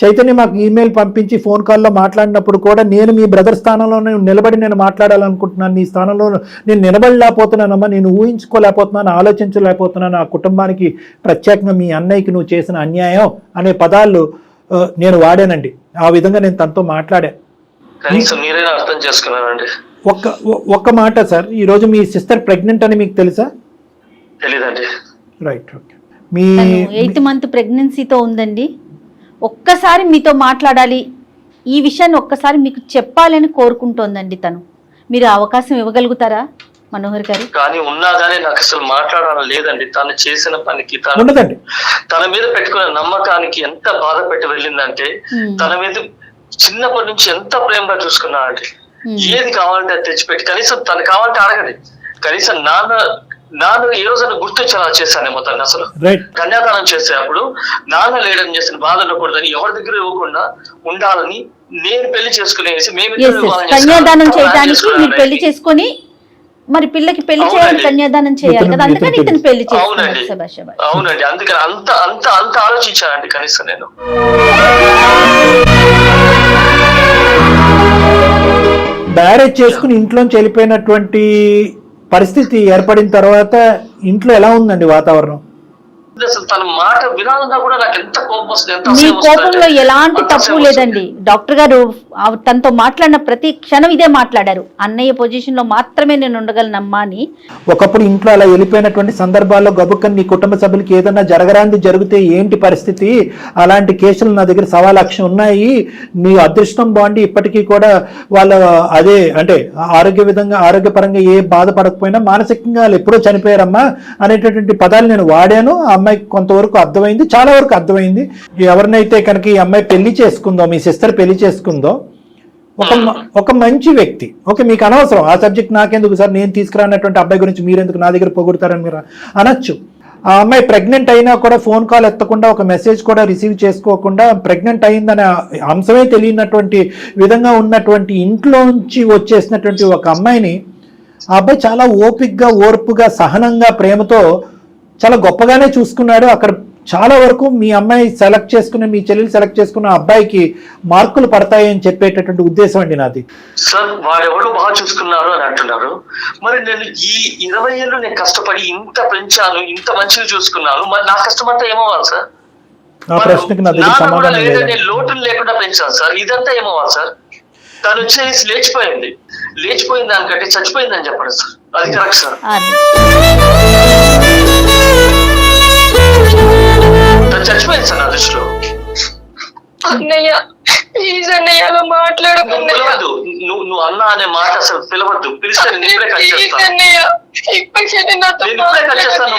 చైతన్య మాకు ఈమెయిల్ పంపించి ఫోన్ కాల్లో మాట్లాడినప్పుడు కూడా నేను మీ బ్రదర్ స్థానంలో నిలబడి నేను మాట్లాడాలనుకుంటున్నాను, నీ స్థానంలో నేను నిలబడలేకపోతున్నానమ్మా, నేను ఊహించుకోలేకపోతున్నాను, ఆలోచించలేకపోతున్నాను, ఆ కుటుంబానికి ప్రత్యేకంగా మీ అన్నయ్యకి నువ్వు చేసిన అన్యాయం అనే పదాలు నేను వాడానండి. ఆ విధంగా నేను తనతో మాట్లాడా. మీరే అర్థం చేసుకున్నారండి. ఒక్క మాట సార్, ఈరోజు మీ సిస్టర్ ప్రెగ్నెంట్ అని మీకు తెలుసా? తెలీదండి. Right okay. మీ 8th month ప్రెగ్నెన్సీతో ఉందండి. ఒక్కసారి మీతో మాట్లాడాలి, ఈ విషయాన్ని ఒక్కసారి మీకు చెప్పాలని కోరుకుంటోందండి తను. మీరు అవకాశం ఇవ్వగలుగుతారా మనోహర్ గారు? కానీ ఉన్నా కానీ నాకు అసలు మాట్లాడాలని లేదండి. తను చేసిన పనికి తన మీద పెట్టుకున్న నమ్మకానికి ఎంత బాధ పెట్టి వెళ్ళిందంటే, తన మీద చిన్నప్పటి నుంచి ఎంత ప్రేమగా చూసుకున్నా అండి. ఏది కావాలంటే అది తెచ్చిపెట్టి, కనీసం తను కావాలంటే అడగది, కనీసం నాన్న ఏ రోజైనా గుర్తొచ్చేలా చేశానేమో తను. అసలు కన్యాదానం చేసే అప్పుడు నాన్న లేడని చేసిన బాధ ఉండకూడదని, ఎవరి దగ్గర ఇవ్వకుండా ఉండాలని నేను పెళ్లి చేసుకునేసి కన్యాదానం చేయడానికి మీరు పెళ్లి చేసుకొని మరి పిల్లకి పెళ్లి చేయాలి, కన్యాదానం చేయాలి కదా, అందుకని ఇతను పెళ్లి చేసుకున్నాడు. అవునండి, అందుకని అంత అంత అంత ఆలోచించానండి కనీసం నేను. మ్యారేజ్ చేసుకుని ఇంట్లోంచి వెళ్ళిపోయినటువంటి పరిస్థితి ఏర్పడిన తర్వాత ఇంట్లో ఎలా ఉందండి వాతావరణం? అసలు తన మాట వినాలన్నా కూడా నాకు ఎంత కోపం వస్తుంది. మీ కోపంలో ఎలాంటి తప్పు లేదండి. డాక్టర్ గారు తనతో మాట్లాడిన ప్రతి క్షణం ఇదే మాట్లాడారు, అన్నయ్య పొజిషన్ లో మాత్రమే నేను ఉండగలనమ్మా అని. ఒకప్పుడు ఇంట్లో అలా వెళ్ళిపోయినటువంటి సందర్భాల్లో గబుక్కని నీ కుటుంబ సభ్యులకి ఏదైనా జరగరాంది జరిగితే ఏంటి పరిస్థితి? అలాంటి కేసులు నా దగ్గర 1,00,000 ఉన్నాయి, నీ అదృష్టం బాగుండి ఇప్పటికీ కూడా వాళ్ళ అదే అంటే ఆరోగ్యపరంగా ఏ బాధపడకపోయినా మానసికంగా వాళ్ళు ఎప్పుడో చనిపోయారమ్మా అనేటటువంటి పదాలు నేను వాడాను. అమ్మాయికి కొంతవరకు అర్థమైంది, చాలా వరకు అర్థమైంది. ఎవరినైతే కనుక ఈ అమ్మాయి పెళ్లి చేసుకుందో, మీ సిస్టర్ పెళ్లి చేసుకుందో, ఒక మంచి వ్యక్తి. ఓకే, మీకు అనవసరం ఆ సబ్జెక్ట్, నాకెందుకు సార్, నేను తీసుకురానటువంటి అబ్బాయి గురించి మీరెందుకు నా దగ్గర పొగుడతారని మీరు అనొచ్చు. ఆ అమ్మాయి ప్రెగ్నెంట్ అయినా కూడా ఫోన్ కాల్ ఎత్తకుండా, ఒక మెసేజ్ కూడా రిసీవ్ చేసుకోకుండా, ప్రెగ్నెంట్ అయిందనే అంశమే తెలియనటువంటి విధంగా ఉన్నటువంటి ఇంట్లోంచి వచ్చేసినటువంటి ఒక అమ్మాయిని ఆ అబ్బాయి చాలా ఓపికగా, ఓర్పుగా, సహనంగా, ప్రేమతో చాలా గొప్పగానే చూసుకున్నాడు. అక్కడ చాలా వరకు మీ అమ్మాయి సెలెక్ట్ చేసుకున్న, మీ చెల్లెలు సెలెక్ట్ చేసుకున్న అబ్బాయికి మార్కులు పడతాయని చెప్పేటటువంటి ఉద్దేశం అండి నాది. సార్ వాడెవరు బాగా చూసుకున్నారు అని అంటున్నారు. మరి నేను ఈ 20 ఏళ్ళు నేను కష్టపడి ఇంత పెంచాను, ఇంత మంచిగా చూసుకున్నాను, మరి నా కష్టం అంతా ఏమవ్వాలి సార్? ఆ ప్రశ్నకి నా దగ్గర సమాధానం లేదు. లోటులు లేకుండా పెంచాను సార్, ఇదంతా ఏమవ్వాలి సార్? తను వచ్చేసి లేచిపోయిన దానికంటే చచ్చిపోయిందని చెప్పండి సార్, అది కరెక్ట్ సార్. చచ్చిపోయింది సార్ నా దృష్టిలో. అన్నయ్య ప్లీజ్ అన్నయ్య అలా మాట్లాడదు. నువ్వు అన్నా అనే మాట అసలు పిలవద్దు. పిలిస్తే నేను ఇప్పుడే కట్ చేస్తాను.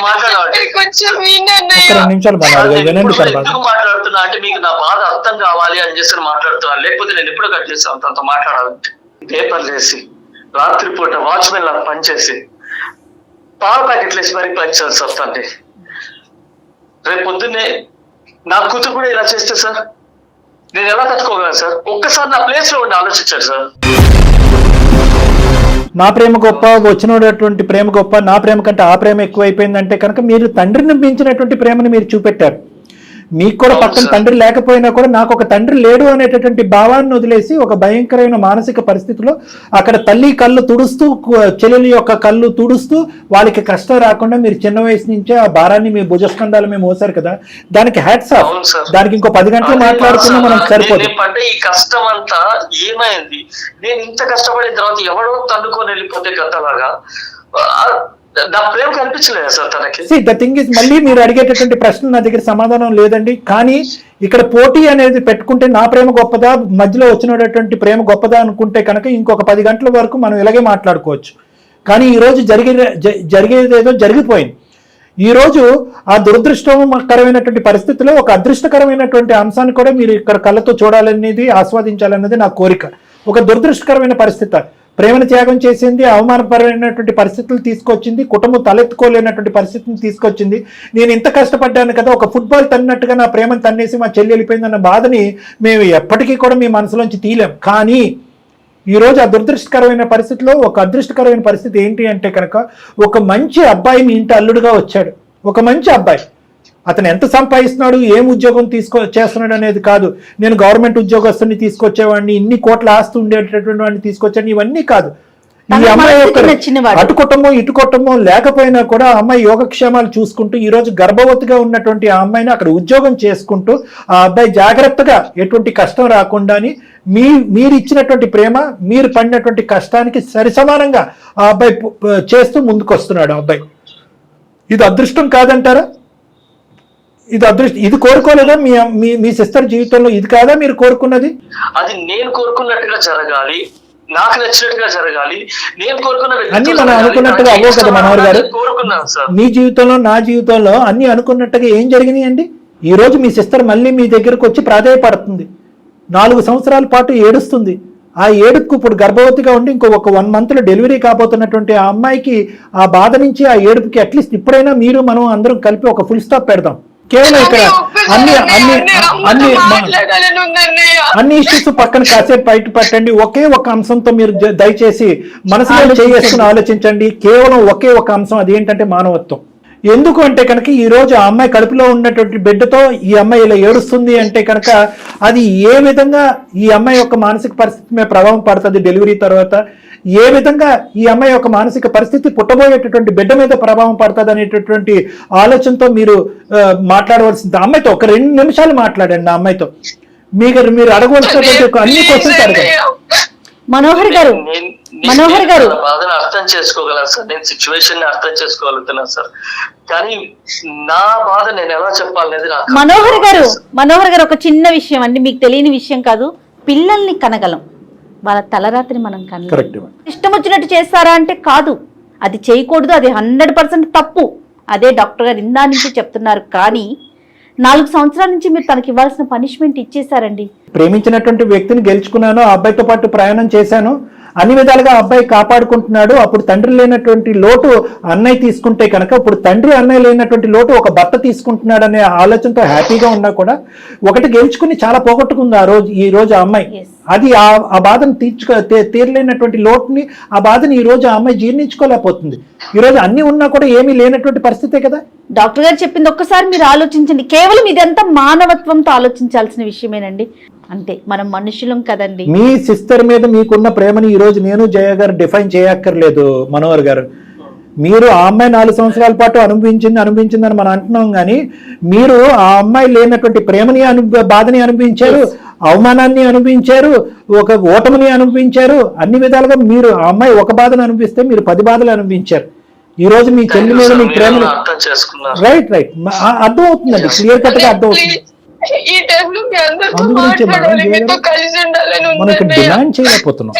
మాట్లాడుతున్నా అంటే మీకు నా బాధ అర్థం కావాలి అని చేసి మాట్లాడుతున్నాను, లేకపోతే నేను ఎప్పుడో కట్ చేస్తాను. తనతో మాట్లాడాలంటే పేపర్లు వేసి రాత్రిపూట వాచ్మెన్ లాగా పనిచేసి పాల ప్యాకెట్లు వేసి మరీ పనిచేయాల్సి వస్తుంది. రేపు పొద్దున్నే నా కూతురు కూడా ఇలా చేస్తే సార్ నేను ఎలా తట్టుకోగలను సార్? ఒక్కసారి నా ప్లేస్ లో ఉండి ఆలోచించారు సార్. నా ప్రేమ గొప్ప, వచ్చినటువంటి ప్రేమ గొప్ప, నా ప్రేమ కంటే ఆ ప్రేమ ఎక్కువైపోయిందంటే కనుక మీరు తండ్రిని మించినటువంటి ప్రేమను మీరు చూపెట్టారు. మీకు కూడా పక్కన తండ్రి లేకపోయినా కూడా నాకు ఒక తండ్రి లేడు అనేటటువంటి భావాన్ని వదిలేసి ఒక భయంకరమైన మానసిక పరిస్థితిలో అక్కడ తల్లి కళ్ళు తుడుస్తూ చెల్లెలి యొక్క కళ్ళు తుడుస్తూ వాళ్ళకి కష్టం రాకుండా మీరు చిన్న వయసు నుంచే ఆ భారాన్ని మీ భుజస్కంధాల మీద మోసారు కదా, దానికి హ్యాట్స్ ఆఫ్. దానికి ఇంకో 10 గంటలు మాట్లాడుతున్నా మనం సరిపోదు. ఈ కష్టం అంతా ఏమైంది, నేను ఇంత కష్టపడిన తర్వాత ఎవడో తన్నుకొని వెళ్ళిపోతే గతలాగా నా ప్రేమ కనిపించలేదు సార్ తనకి. ద థింగ్ ఇస్, మళ్ళీ మీరు అడిగేటటువంటి ప్రశ్న నా దగ్గర సమాధానం లేదండి. కానీ ఇక్కడ పోటీ అనేది పెట్టుకుంటే నా ప్రేమ గొప్పదా, మధ్యలో వచ్చినటువంటి ప్రేమ గొప్పదా అనుకుంటే కనుక ఇంకొక 10 గంటల వరకు మనం ఇలాగే మాట్లాడుకోవచ్చు. కానీ ఈ రోజు జరిగేదేదో జరిగిపోయింది. ఈ రోజు ఆ దురదృష్టకరమైనటువంటి పరిస్థితిలో ఒక అదృష్టకరమైనటువంటి అంశాన్ని కూడా మీరు ఇక్కడ కళ్ళతో చూడాలనేది, ఆస్వాదించాలన్నది నా కోరిక. ఒక దురదృష్టకరమైన పరిస్థితి, ప్రేమను త్యాగం చేసింది, అవమానపరమైనటువంటి పరిస్థితులు తీసుకొచ్చింది, కుటుంబం తలెత్తుకోలేనటువంటి పరిస్థితిని తీసుకొచ్చింది. నేను ఇంత కష్టపడ్డాను కదా, ఒక ఫుట్బాల్ తన్నట్టుగా నా ప్రేమను తన్నేసి మా చెల్లి వెళ్ళిపోయిందన్న బాధని మేము ఎప్పటికీ కూడా మీ మనసులోంచి తీయలేం. కానీ ఈరోజు ఆ దురదృష్టకరమైన పరిస్థితిలో ఒక అదృష్టకరమైన పరిస్థితి ఏంటి అంటే కనుక, ఒక మంచి అబ్బాయి మీ ఇంటి అల్లుడుగా వచ్చాడు. ఒక మంచి అబ్బాయి, అతను ఎంత సంపాదిస్తున్నాడు, ఏం ఉద్యోగం చేస్తున్నాడు అనేది కాదు. నేను గవర్నమెంట్ ఉద్యోగస్తుని తీసుకొచ్చేవాడిని, ఇన్ని కోట్ల ఆస్తి ఉండేటటువంటి వాడిని తీసుకొచ్చాను, ఇవన్నీ కాదు. ఈ అమ్మాయి అటు కుటుంబం ఇటు కుటుంబం లేకపోయినా కూడా ఆ అమ్మాయి యోగక్షేమాలు చూసుకుంటూ ఈ రోజు గర్భవతిగా ఉన్నటువంటి ఆ అమ్మాయిని అక్కడ ఉద్యోగం చేసుకుంటూ ఆ అబ్బాయి జాగ్రత్తగా ఎటువంటి కష్టం రాకుండాని మీరు ఇచ్చినటువంటి ప్రేమ, మీరు పడినటువంటి కష్టానికి సరిసమానంగా ఆ అబ్బాయి చేస్తూ ముందుకు వస్తున్నాడు. ఆ అబ్బాయి, ఇది అదృష్టం కాదంటారా? ఇది అదృష్టం. ఇది కోరుకోలేదా మీ సిస్టర్ జీవితంలో? ఇది కాదా మీరు కోరుకున్నది? అది నేను కోరుకున్నట్టుగా జరగాలి, నాకు నచ్చినట్టుగా జరగాలి, నేను కోరుకున్న అన్ని మనం అనుకున్నట్టుగా అవ్వవు కదా మనోహర్ గారు. మీ జీవితంలో నా జీవితంలో అన్ని అనుకున్నట్టుగా ఏం జరిగినాయి అండి? ఈ రోజు మీ సిస్టర్ మళ్ళీ మీ దగ్గరకు వచ్చి ప్రాధాయపడుతుంది, 4 సంవత్సరాల పాటు ఏడుస్తుంది. ఆ ఏడుపుకు ఇప్పుడు గర్భవతిగా ఉండి ఇంకో 1 monthలో డెలివరీ కాబోతున్నటువంటి ఆ అమ్మాయికి ఆ బాధ నుంచి ఆ ఏడుపుకి అట్లీస్ట్ ఇప్పుడైనా మీరు మనం అందరం కలిపి ఒక ఫుల్ స్టాప్ పెడదాం. కేవలం ఇక్కడ అన్ని ఇష్యూస్ పక్కన కాసేపు బయట పెట్టండి. ఒకే ఒక అంశంతో మీరు దయచేసి మనసులో చేసుకుని ఆలోచించండి. కేవలం ఒకే ఒక అంశం, అదేంటంటే మానవత్వం. ఎందుకు అంటే కనుక ఈ రోజు ఆ అమ్మాయి కడుపులో ఉన్నటువంటి బిడ్డతో ఈ అమ్మాయి ఇలా ఏడుస్తుంది అంటే కనుక అది ఏ విధంగా ఈ అమ్మాయి యొక్క మానసిక పరిస్థితి మీద ప్రభావం పడుతుంది, డెలివరీ తర్వాత ఏ విధంగా ఈ అమ్మాయి యొక్క మానసిక పరిస్థితి పుట్టబోయేటటువంటి బిడ్డ మీద ప్రభావం పడుతుంది అనేటటువంటి ఆలోచనతో మీరు మాట్లాడవలసింది. అమ్మాయితో ఒక 2 నిమిషాలు మాట్లాడండి. ఆ అమ్మాయితో మీరు అడగవలసినటువంటి అన్ని క్వశ్చన్స్ అడగండి. మనోహర్ గారు బాధను అర్థం చేసుకోగలను సార్, నేను సిచ్యువేషన్ ని అర్థం చేసుకోగలుగుతున్నాను సార్, కానీ నా బాధ నేను ఎలా చెప్పాలనేది నాకు. మనోహర్ గారు ఒక చిన్న విషయం అండి, మీకు తెలియని విషయం కాదు. పిల్లల్ని కనగలం, వాళ్ళ తలరాత్రి మనం కనగలం. ఇష్టం వచ్చినట్టు చేస్తారా అంటే కాదు, అది చేయకూడదు, అది 100% తప్పు. అదే డాక్టర్ గారు ఇందా నుంచి చెప్తున్నారు. కానీ 4 సంవత్సరాల నుంచి మీరు తనకి ఇవ్వాల్సిన పనిష్మెంట్ ఇచ్చేసారండి. ప్రేమించినటువంటి వ్యక్తిని గెలుచుకున్నాను, ఆ అబ్బాయితో పాటు ప్రయాణం చేశాను, అన్ని విధాలుగా అబ్బాయి కాపాడుకుంటున్నాడు. అప్పుడు తండ్రి లేనటువంటి లోటు అన్నయ్య తీసుకుంటే కనుక ఇప్పుడు తండ్రి అన్నయ్య లేనటువంటి లోటు ఒక భర్త తీసుకుంటున్నాడు అనే ఆలోచనతో హ్యాపీగా ఉన్నా కూడా ఒకటి గెలుచుకుని చాలా పోగొట్టుకుంది ఈ రోజు ఆ అమ్మాయి. అది ఆ బాధను తీరలేనటువంటి లోటుని, ఆ బాధని ఈ రోజు ఆ అమ్మాయి జీర్ణించుకోలేకపోతుంది. ఈ రోజు అన్ని ఉన్నా కూడా ఏమీ లేనటువంటి పరిస్థితే కదా. డాక్టర్ గారు చెప్పింది ఒక్కసారి మీరు ఆలోచించండి. కేవలం ఇదంతా మానవత్వంతో ఆలోచించాల్సిన విషయమేనండి. అంతే, మనం మనుషులం కదండి. మీ సిస్టర్ మీద మీకున్న ప్రేమని ఈ రోజు నేను జయ గారు డిఫైన్ చేయక్కర్లేదు మనోహర్ గారు. మీరు ఆ అమ్మాయి 4 సంవత్సరాల పాటు అనుభవించిందని మనం అంటున్నాం, కానీ మీరు ఆ అమ్మాయి లేనటువంటి ప్రేమని బాధని అనుభవించారు, అవమానాన్ని అనుభవించారు, ఒక ఓటమిని అనుభవించారు. అన్ని విధాలుగా మీరు ఆ అమ్మాయి ఒక బాధను అనుభవిస్తే మీరు 10 బాధలు అనుభవించారు. ఈ రోజు మీ చెల్లి మీద మీ ప్రేమను రైట్ అర్థం అవుతుందండి, క్లియర్ కట్ గా అర్థం అవుతుంది. మనకి డిమాండ్ చేయలేకపోతున్నాం,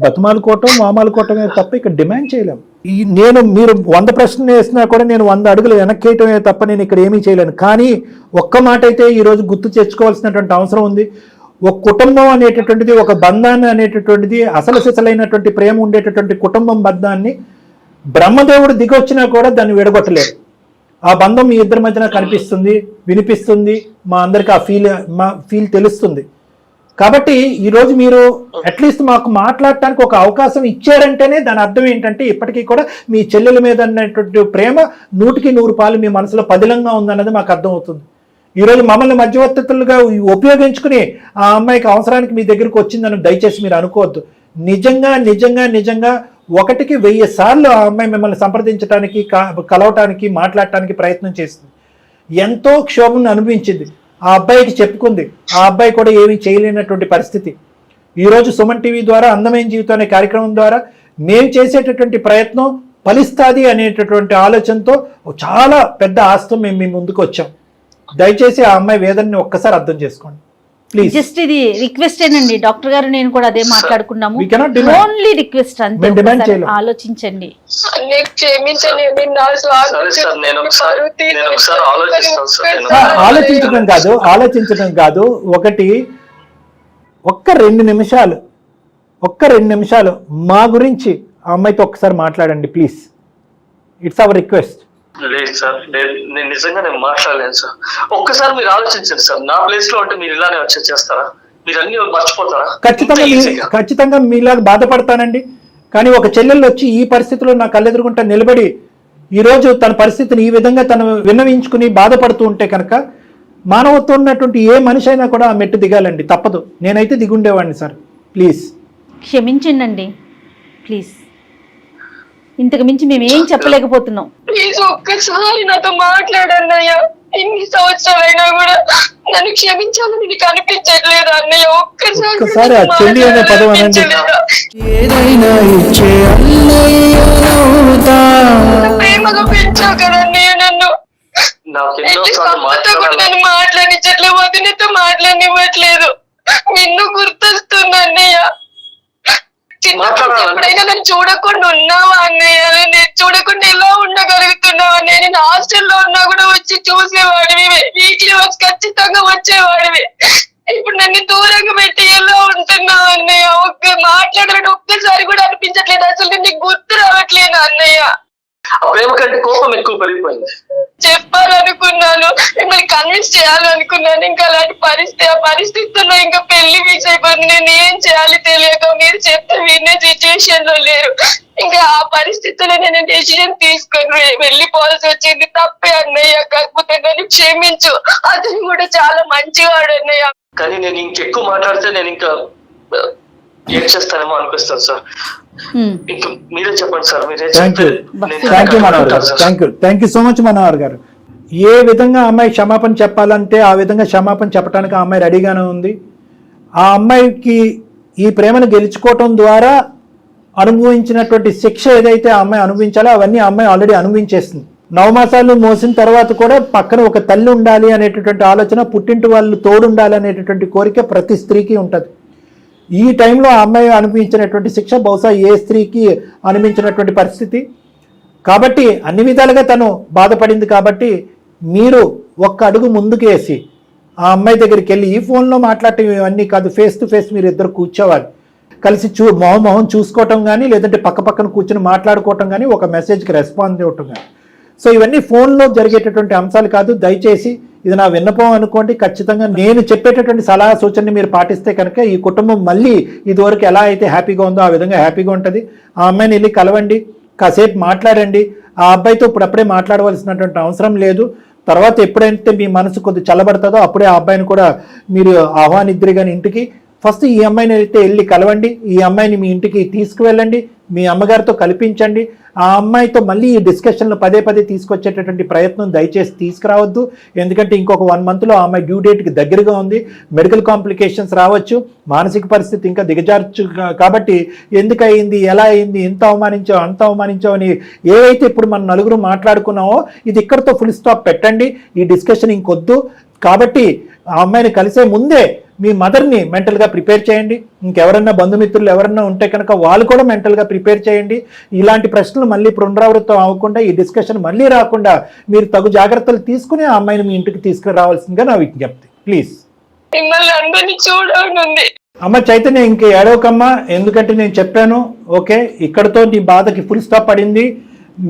బతుమాలుకోవటం మామాలుకోవటమే తప్ప ఇక్కడ డిమాండ్ చేయలేం. మీరు 100 ప్రశ్నలు వేసినా కూడా నేను 100 అడుగులు వెనక్కి వేయటమే తప్ప నేను ఇక్కడ ఏమీ చేయలేను. కానీ ఒక్క మాట అయితే ఈ రోజు గుర్తు తెచ్చుకోవాల్సినటువంటి అవసరం ఉంది. ఒక కుటుంబం అనేటటువంటిది, ఒక బంధాన్ని అనేటటువంటిది, అసలు సిసలైనటువంటి ప్రేమ ఉండేటటువంటి కుటుంబం బంధాన్ని బ్రహ్మదేవుడు దిగొచ్చినా కూడా దాన్ని విడగొట్టలేరు. ఆ బంధం మీ ఇద్దరి మధ్యన కనిపిస్తుంది, వినిపిస్తుంది, మా అందరికి ఆ ఫీల్ తెలుస్తుంది. కాబట్టి ఈరోజు మీరు అట్లీస్ట్ మాకు మాట్లాడటానికి ఒక అవకాశం ఇచ్చారంటేనే దాని అర్థం ఏంటంటే ఇప్పటికీ కూడా మీ చెల్లెల మీద ఉన్నటువంటి ప్రేమ 100% మీ మనసులో పదిలంగా ఉందన్నది మాకు అర్థం అవుతుంది. ఈరోజు మమ్మల్ని మధ్యవర్తులుగా ఉపయోగించుకుని ఆ అమ్మాయికి అవసరానికి మీ దగ్గరికి వచ్చిందని దయచేసి మీరు అనుకోవద్దు. నిజంగా 1కి 1000 సార్లు ఆ అమ్మాయి మిమ్మల్ని సంప్రదించడానికి, కలవటానికి, మాట్లాడటానికి ప్రయత్నం చేస్తుంది. ఎంతో క్షోభను అనుభవించింది. ఆ అబ్బాయికి చెప్పుకుంది. ఆ అబ్బాయి కూడా ఏమీ చేయలేనటువంటి పరిస్థితి. ఈరోజు సుమన్ టీవీ ద్వారా అందమైన జీవితం అనే కార్యక్రమం ద్వారా మేము చేసేటటువంటి ప్రయత్నం ఫలిస్తాది అనేటటువంటి ఆలోచనతో చాలా పెద్ద ఆస్తం మేము మీ ముందుకు వచ్చాం. దయచేసి ఆ అమ్మాయి వేదనని ఒక్కసారి అర్థం చేసుకోండి ప్లీజ్. జస్ట్ ఇది రిక్వెస్ట్ ఏనండి. డాక్టర్ గారు నేను కూడా అదే మాట్లాడుకున్నాము. ఓన్లీ రిక్వెస్ట్ అంతే. ఆలోచించండి. ఆలోచించడం కాదు. ఒక్క 2 నిమిషాలు మా గురించి ఆ అమ్మాయితో ఒక్కసారి మాట్లాడండి ప్లీజ్. It's our request. లేదు సార్, నేను నిజంగా మాట్లాడలేను సార్. ఒక్కసారి మీరు ఆలోచించండి సార్. నా ప్లేస్ లో ఉంటే మీరు ఇలానే చేస్తారా? మీరు అన్ని మర్చిపోతారా? ఖచ్చితంగా మీలాగా బాధపడతానండి. కానీ ఒక చెల్లెళ్ళు వచ్చి ఈ పరిస్థితిలో నా కళ్ళెదురుగుంటా నిలబడి ఈరోజు తన పరిస్థితిని ఈ విధంగా తను విన్నవించుకుని బాధపడుతూ ఉంటే కనుక మానవత్వం ఉన్నటువంటి ఏ మనిషి అయినా కూడా ఆ మెట్టు దిగాలండి. తప్పదు. నేనైతే దిగుండేవాడిని సార్. ప్లీజ్ క్షమించండి ప్లీజ్. ఇంతకు మించి మేము ఏం చెప్పలేకపోతున్నాం. ప్లీజ్ ఒక్కసారి నాతో మాట్లాడన్నయ్య. ఇన్ని సంవత్సరాలైనా కూడా నన్ను క్షమించాలని నీకు అనిపించట్లేదు అన్నయ్య. ఒక్కసారి ప్రేమగా పెంచావు కదన్నయ్య నన్ను. నన్ను మాట్లాడించట్లేదు, వదినతో మాట్లాడినివ్వట్లేదు. నిన్ను గుర్తొస్తుంది అన్నయ్య. ఎప్పుడైనా నన్ను చూడకుండా ఉన్నావా అన్నయ్య? నేను చూడకుండా ఎలా ఉండగలుగుతున్నావా? నేను హాస్టల్లో ఉన్నా కూడా వచ్చి చూసేవాడివి. వీక్లీ వచ్చి ఖచ్చితంగా వచ్చేవాడివి. ఇప్పుడు నన్ను దూరంగా పెట్టి ఎలా ఉంటున్నావు అన్నయ్య? మాట్లాడాలని ఒక్కసారి కూడా అనిపించట్లేదు. అసలు నీకు గుర్తు రావట్లేదు అన్నయ్య. ప్రేమ కంటే కోపం ఎక్కువ పెరిగిపోయింది. చెప్పాలనుకున్నాను, మిమ్మల్ని కన్విన్స్ చేయాలనుకున్నాను. ఇంకా అలాంటి పరిస్థితుల్లో ఇంకా పెళ్లి ఫిక్స్ అయిపోయింది. నేను ఏం చేయాలి తెలియక మీరు చెప్తే వినే సిచ్యువేషన్ లో లేరు. ఇంకా ఆ పరిస్థితుల్లో నేను డెసిజన్ తీసుకొని వెళ్ళిపోవాల్సి వచ్చింది. తప్పే అన్నయ్య. కాకపోతే నన్ను క్షమించు. అతను కూడా చాలా మంచివాడు అన్నయ్య. కానీ నేను ఇంకెక్కువ మాట్లాడితే నేను ఇంకా ఏం చేస్తానేమో అనిపిస్తాను సార్. మీరే చెప్పండి sir. Thank you so much Manohar గారు. ఏ విధంగా అమ్మాయి క్షమాపణ చెప్పాలంటే ఆ విధంగా క్షమాపణ చెప్పడానికి ఆ అమ్మాయి రెడీగానే ఉంది. ఆ అమ్మాయికి ఈ ప్రేమను గెలుచుకోవటం ద్వారా అనుభవించినటువంటి శిక్ష ఏదైతే ఆ అమ్మాయి అనుభవించాలో అవన్నీ ఆ అమ్మాయి ఆల్రెడీ అనుభవించేస్తుంది. 9 మాసాలు మోసిన తర్వాత కూడా పక్కన ఒక తల్లి ఉండాలి అనేటటువంటి ఆలోచన, పుట్టింటి వాళ్ళు తోడుండాలి అనేటటువంటి కోరిక ప్రతి స్త్రీకి ఉంటుంది. ఈ టైంలో ఆ అమ్మాయి అనుభవించినటువంటి శిక్ష బహుశా ఏ స్త్రీకి అనుభవించినటువంటి పరిస్థితి. కాబట్టి అన్ని విధాలుగా తను బాధపడింది. కాబట్టి మీరు ఒక్క అడుగు ముందుకు వేసి ఆ అమ్మాయి దగ్గరికి వెళ్ళి ఈ ఫోన్లో మాట్లాడటం ఇవన్నీ కాదు, ఫేస్ టు ఫేస్ మీరు ఇద్దరు కూర్చోవాలి. కలిసి మొహం చూసుకోవటం కానీ, లేదంటే పక్కన కూర్చొని మాట్లాడుకోవటం కానీ, ఒక మెసేజ్కి రెస్పాన్స్ ఇవ్వటం కానీ. సో ఇవన్నీ ఫోన్లో జరిగేటటువంటి అంశాలు కాదు. దయచేసి ఇది నా విన్నపం అనుకోండి. ఖచ్చితంగా నేను చెప్పేటటువంటి సలహా సూచనని మీరు పాటిస్తే కనుక ఈ కుటుంబం మళ్ళీ ఇదివరకు ఎలా అయితే హ్యాపీగా ఉందో ఆ విధంగా హ్యాపీగా ఉంటుంది. ఆ అమ్మాయిని వెళ్ళి కలవండి, కాసేపు మాట్లాడండి. ఆ అబ్బాయితో ఇప్పుడప్పుడే మాట్లాడవలసినటువంటి అవసరం లేదు. తర్వాత ఎప్పుడైతే మీ మనసు కొద్దిగా చల్లబడుతుందో అప్పుడే ఆ అబ్బాయిని కూడా మీరు ఆహ్వానిద్దరు కానీ ఇంటికి. ఫస్ట్ ఈ అమ్మాయిని అయితే వెళ్ళి కలవండి. ఈ అమ్మాయిని మీ ఇంటికి తీసుకువెళ్ళండి, మీ అమ్మగారితో కల్పించండి. ఆ అమ్మాయితో మళ్ళీ ఈ డిస్కషన్లు పదే తీసుకొచ్చేటటువంటి ప్రయత్నం దయచేసి తీసుకురావద్దు. ఎందుకంటే ఇంకొక 1 మంత్లో ఆ అమ్మాయి డ్యూ డేట్కి దగ్గరగా ఉంది. మెడికల్ కాంప్లికేషన్స్ రావచ్చు, మానసిక పరిస్థితి ఇంకా దిగజార్చు. కాబట్టి ఎందుకు అయింది, ఎలా అయింది, ఎంత అవమానించావు, అంత అవమానించావు అని ఏవైతే ఇప్పుడు మనం నలుగురు మాట్లాడుకున్నామో ఇది ఇక్కడితో ఫుల్ స్టాప్ పెట్టండి. ఈ డిస్కషన్ ఇంకొద్దు. కాబట్టి ఆ అమ్మాయిని కలిసే ముందే మీ మదర్ని మెంటల్గా ప్రిపేర్ చేయండి. ఇంకెవరన్నా బంధుమిత్రులు ఎవరన్నా ఉంటే కనుక వాళ్ళు కూడా మెంటల్గా ప్రిపేర్ చేయండి. ఇలాంటి ప్రశ్నలు మళ్ళీ పునరావృతం అవ్వకుండా, ఈ డిస్కషన్ మళ్ళీ రాకుండా మీరు తగు జాగ్రత్తలు తీసుకుని ఆ అమ్మాయిని మీ ఇంటికి తీసుకురావాల్సిందిగా నా విజ్ఞప్తి. ప్లీజ్. అమ్మ చైతన్య, ఇంక ఏడవకమ్మా. ఎందుకంటే నేను చెప్పాను, ఓకే, ఇక్కడతో నీ బాధకి ఫుల్ స్టాప్ పడింది.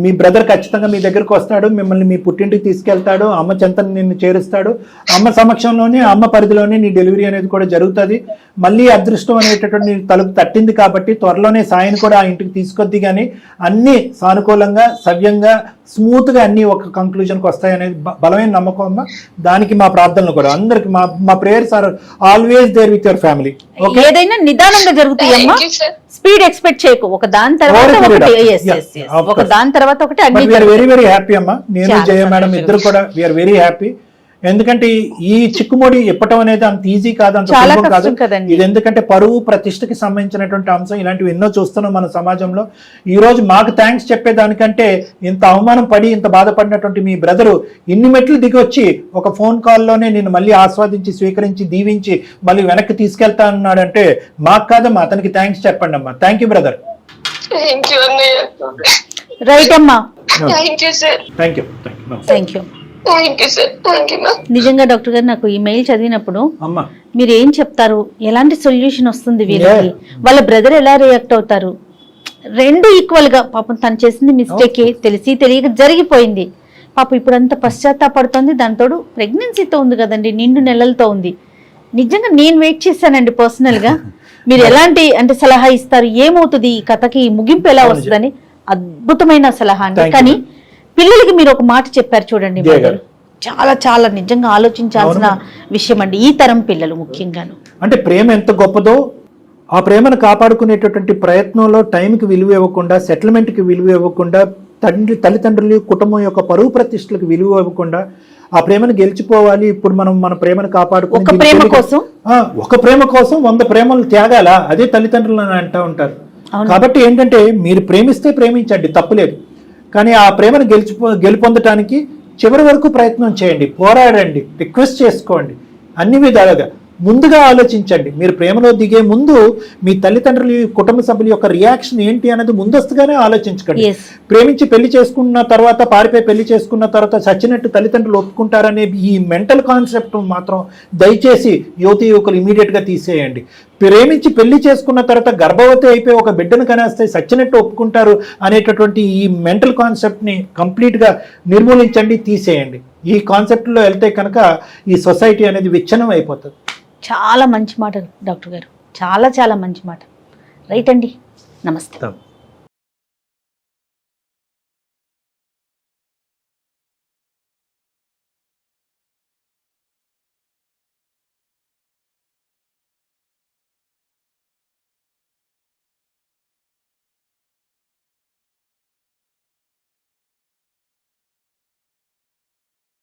మీ బ్రదర్ ఖచ్చితంగా మీ దగ్గరకు వస్తాడు, మిమ్మల్ని మీ పుట్టింటికి తీసుకెళ్తాడు, అమ్మ చెంతను నిన్ను చేరుస్తాడు, అమ్మ సమక్షంలోనే అమ్మ పరిధిలోనే నీ డెలివరీ అనేది కూడా జరుగుతుంది. మళ్ళీ అదృష్టం అనేటటువంటి నీ తలుపు తట్టింది కాబట్టి త్వరలోనే సాయిని కూడా ఆ ఇంటికి తీసుకొద్ది, కానీ అన్నీ సానుకూలంగా సవ్యంగా స్మూత్గా అన్నీ ఒక కంక్లూజన్కి వస్తాయనేది బలమైన నమ్మకం అమ్మ. దానికి మా ప్రార్థనలు కూడా అందరికి మా prayers are always there with your family. ఏదైనా నిదానంగా జరుగుతాయి అమ్మా, Thank you, sir. Speed expect చేయకు. ఒక దాని తర్వాత ఒకటి, ఒక దాని తర్వాత ఒకటి అన్ని వెరీ వెరీ హ్యాపీ అమ్మా. నేను జయ మేడం ఇద్దరు కూడా వీఆర్ వెరీ హ్యాపీ. ఎందుకంటే ఈ చిక్కుముడి ఇప్పటం అనేది అంత ఈజీ కాదు, అంత సులభం కాదు. ఇది ఎందుకంటే పరువు ప్రతిష్టకి సంబంధించినటువంటి అంశం. ఇలాంటివి ఎన్నో చూస్తున్నాం మన సమాజంలో. ఈ రోజు మాకు థ్యాంక్స్ చెప్పేదానికంటే ఇంత అవమానం పడి ఇంత బాధపడినటువంటి మీ బ్రదరు ఇన్ని మెట్లు దిగి వచ్చి ఒక ఫోన్ కాల్లోనే నేను మళ్ళీ ఆస్వాదించి స్వీకరించి దీవించి మళ్ళీ వెనక్కి తీసుకెళ్తా అన్నాడంటే మాకు కాదమ్మా, అతనికి థ్యాంక్స్ చెప్పండి అమ్మా. Thank you brother. Thank you అన్నయ్య. రైట్ అమ్మా. Thank you sir. Thank you. Thank you. Thank you sir. Thank you ma'am. నిజంగా డాక్టర్ గారు నాకు ఈ మెయిల్ చదివినప్పుడు అమ్మా మీరు ఏం చెప్తారు, ఎలాంటి సొల్యూషన్ వస్తుంది వీళ్ళకి, వాళ్ళ బ్రదర్ ఎలా రియాక్ట్ అవుతారు, రెండు ఈక్వల్ గా పాపం తను చేసింది మిస్టేక్ తెలిసి తెలియక జరిగిపోయింది. పాపం ఇప్పుడు అంత పశ్చాత్తాపడుతోంది. దాంతోడు ప్రెగ్నెన్సీతో ఉంది కదండి, నిండు నెలలతో ఉంది. నిజంగా నేను వెయిట్ చేశానండి పర్సనల్ గా. మీరు ఎలాంటి అంటే సలహా ఇస్తారు, ఏమవుతుంది ఈ కథకి ముగింపు ఎలా వస్తుందని అద్భుతమైన సలహా అండి. కానీ పిల్లలకి మీరు ఒక మాట చెప్పారు చూడండి, చాలా చాలా నిజంగా ఆలోచించాల్సిన విషయం అండి ఈ తరం పిల్లలు ముఖ్యంగాను. అంటే ప్రేమ ఎంత గొప్పదో, ఆ ప్రేమను కాపాడుకునేటటువంటి ప్రయత్నంలో టైంకి విలువ ఇవ్వకుండా, సెటిల్మెంట్కి విలువ ఇవ్వకుండా, తల్లిదండ్రులు కుటుంబం యొక్క పరువు ప్రతిష్టలకు విలువ ఇవ్వకుండా ఆ ప్రేమను గెలిచిపోవాలి. ఇప్పుడు మనం మన ప్రేమను కాపాడుకుని ఒక ప్రేమ కోసం 100 ప్రేమలు త్యాగాల, అదే తల్లిదండ్రులు అని అంటూ ఉంటారు. కాబట్టి ఏంటంటే మీరు ప్రేమిస్తే ప్రేమించండి, తప్పులేదు. కానీ ఆ ప్రేమను గెలుపొందటానికి చివరి వరకు ప్రయత్నం చేయండి, పోరాడండి, రిక్వెస్ట్ చేసుకోండి, అన్ని విధాలుగా ముందుగా ఆలోచించండి. మీరు ప్రేమలో దిగే ముందు మీ తల్లిదండ్రులు కుటుంబ సభ్యుల యొక్క రియాక్షన్ ఏంటి అనేది ముందస్తుగానే ఆలోచించకండి. ప్రేమించి పెళ్లి చేసుకున్న తర్వాత, పారిపోయి పెళ్లి చేసుకున్న తర్వాత చచ్చినట్టు తల్లిదండ్రులు ఒప్పుకుంటారనే ఈ మెంటల్ కాన్సెప్ట్ మాత్రం దయచేసి యువతి యువకులు ఇమీడియట్ గా తీసేయండి. ప్రేమించి పెళ్లి చేసుకున్న తర్వాత గర్భవతి అయిపోయి ఒక బిడ్డను కనేస్తే చచ్చినట్టు ఒప్పుకుంటారు అనేటటువంటి ఈ మెంటల్ కాన్సెప్ట్ ని కంప్లీట్ గా నిర్మూలించండి, తీసేయండి. ఈ కాన్సెప్ట్ లో వెళ్తే కనుక ఈ సొసైటీ అనేది విచ్ఛిన్నం అయిపోతుంది. చాలా మంచి మాట డాక్టర్ గారు, చాలా చాలా మంచి మాట. రైట్ అండి, నమస్తే.